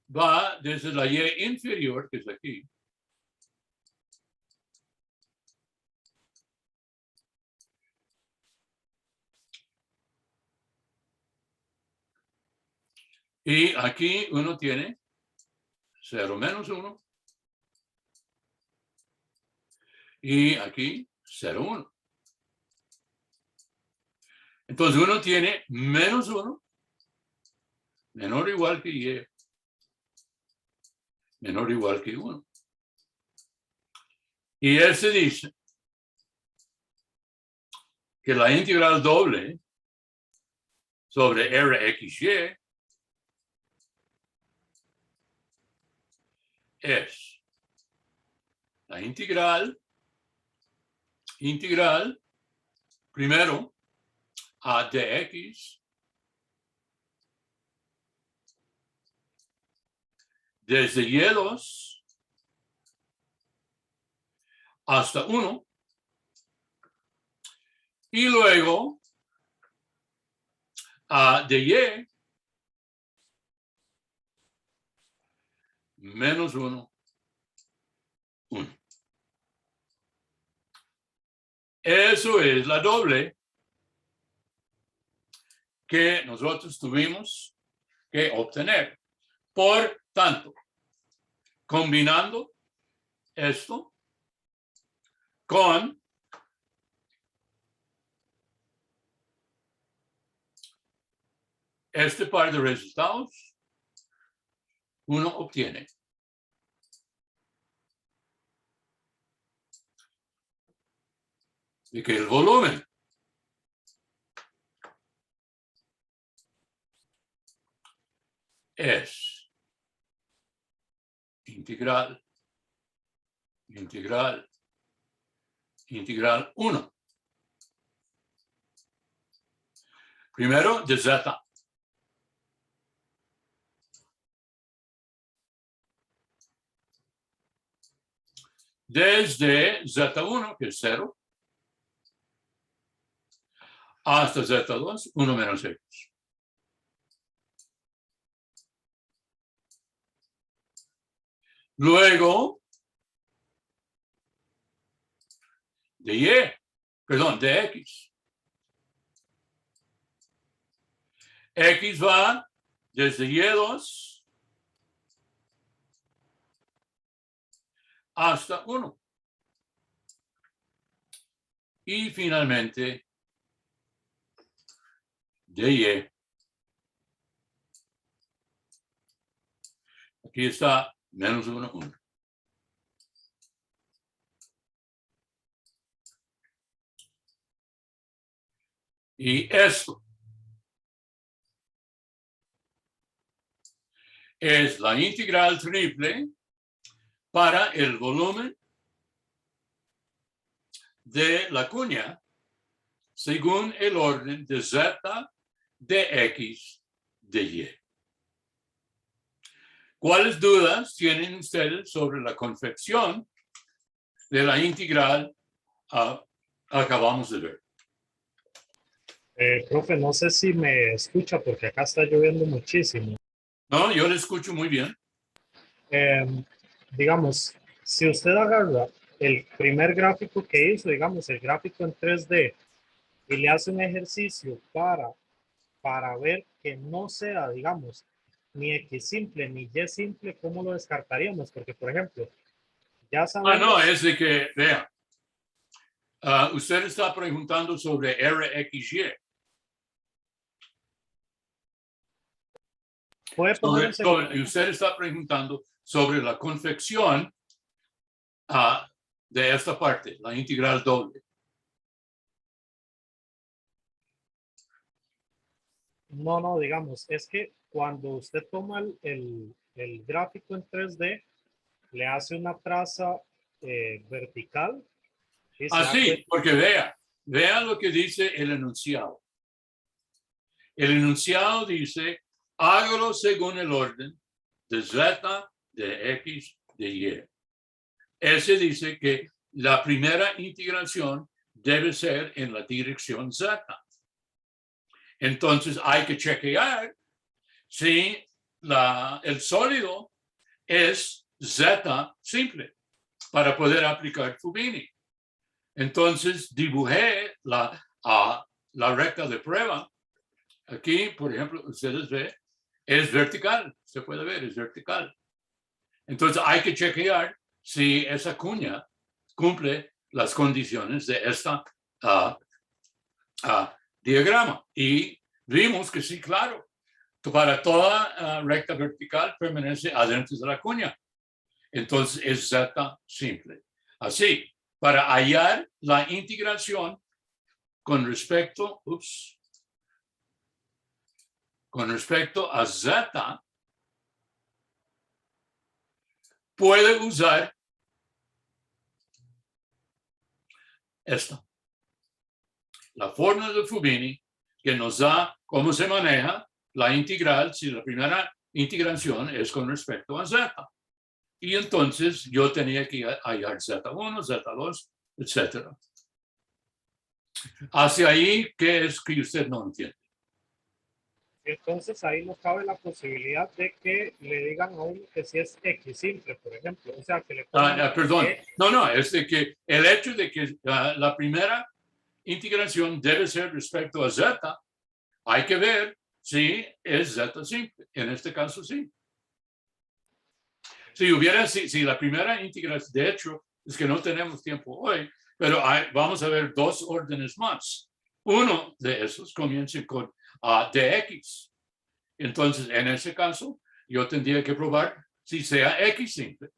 va desde la Y inferior, que es aquí, y aquí uno tiene 0 menos 1 y aquí 0, 1. Entonces uno tiene menos 1, menor o igual que Y, menor o igual que 1. Y él se dice que la integral doble sobre RXY es la integral primero a dx desde Y2 hasta 1 y luego de Y menos 1, 1. Eso es la doble que nosotros tuvimos que obtener. Por tanto, combinando esto con este par de resultados, uno obtiene de que el volumen es integral 1. Primero de Z. Desde Z1, que es 0, hasta Z2, 1 menos X. Luego, de X. X va desde Y2 hasta 1. Y finalmente, de Y. Aquí está menos 1, 1. Y esto es la integral triple para el volumen de la cuña según el orden de Z, de X, de Y. ¿Cuáles dudas tienen ustedes sobre la confección de la integral acabamos de ver? Profe, no sé si me escucha porque acá está lloviendo muchísimo. No, yo le escucho muy bien. Digamos, si usted agarra el primer gráfico que hizo, digamos, el gráfico en 3D, y le hace un ejercicio para ver que no sea, digamos, ni X simple ni Y simple, ¿cómo lo descartaríamos? Porque, por ejemplo, ya sabemos... No, es de que, vea, usted está preguntando sobre RXY. Puede poner Y usted está preguntando sobre la confección de esta parte, la integral doble. No, digamos, es que cuando usted toma el gráfico en 3D, le hace una traza vertical. Y se da Sí, cuenta- porque vea lo que dice el enunciado. El enunciado dice, hágalo según el orden de Z, de X, de Y. Ese dice que la primera integración debe ser en la dirección Z. Entonces hay que chequear si el sólido es Z simple para poder aplicar Fubini. Entonces dibujé la recta de prueba. Aquí, por ejemplo, ustedes ven, es vertical. Se puede ver, es vertical. Entonces hay que chequear si esa cuña cumple las condiciones de esta diagrama. Y vimos que sí, claro. Para toda recta vertical permanece adentro de la cuña. Entonces es Z simple. Así, para hallar la integración con respecto a Z, puede usar esta. La fórmula de Fubini que nos da cómo se maneja la integral si la primera integración es con respecto a Z. Y entonces yo tenía que hallar Z1, Z2, etc. Hacia ahí, ¿qué es que usted no entiende? Entonces ahí no cabe la posibilidad de que le digan a uno que si es X simple, por ejemplo. O sea, que le pongan Perdón, no, es de que el hecho de que la primera integración debe ser respecto a Z, hay que ver si es Z simple. En este caso, sí. Si la primera integración, de hecho, es que no tenemos tiempo hoy, pero vamos a ver dos órdenes más. Uno de esos comienza con dx. Entonces, en ese caso, yo tendría que probar si sea x simple.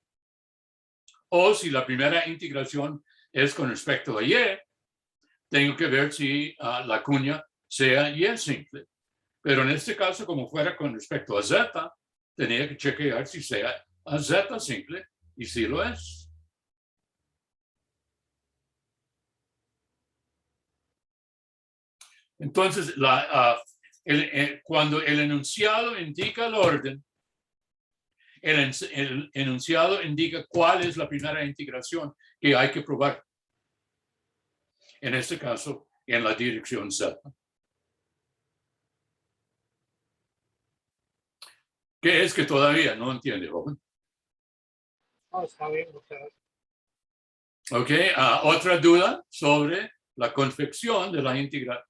O si la primera integración es con respecto a y, tengo que ver si la cuña sea y simple. Pero en este caso, como fuera con respecto a z, tenía que chequear si sea a z simple, y si lo es. Entonces, cuando el enunciado indica el orden, el enunciado indica cuál es la primera integración que hay que probar. En este caso, en la dirección Z. ¿Qué es que todavía no entiende, joven? No, está bien, muchas gracias. Ok, otra duda sobre la confección de la integral.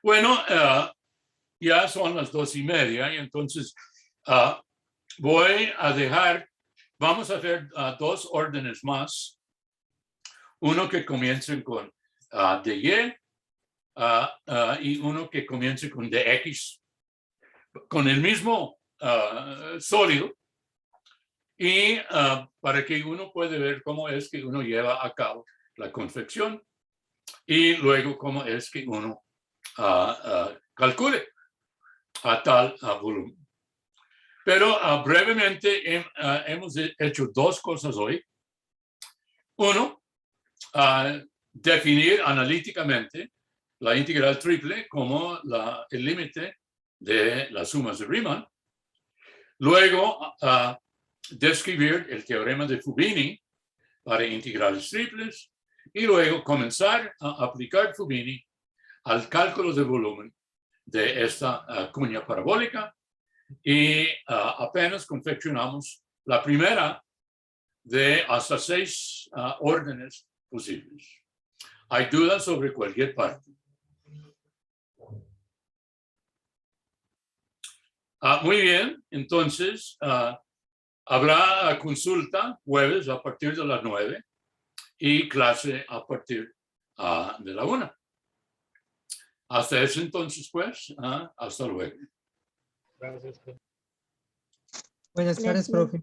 Bueno, ya son las 2:30 y entonces voy a dejar, vamos a hacer dos órdenes más. Uno que comience con dy y uno que comience con dx, con el mismo sólido, y para que uno pueda ver cómo es que uno lleva a cabo la confección y luego cómo es que uno calcule a tal volumen. Pero brevemente hemos hecho dos cosas hoy. Uno, definir analíticamente la integral triple como el límite de las sumas de Riemann. Luego, describir el teorema de Fubini para integrales triples y luego comenzar a aplicar Fubini al cálculo de volumen de esta cuña parabólica y apenas confeccionamos la primera de hasta 6 órdenes posibles. ¿Hay dudas sobre cualquier parte? Muy bien, entonces habrá consulta jueves a partir de las 9 y clase a partir de la 1. Hasta ese entonces, pues, hasta luego. Gracias. Buenas tardes, Gracias. profe.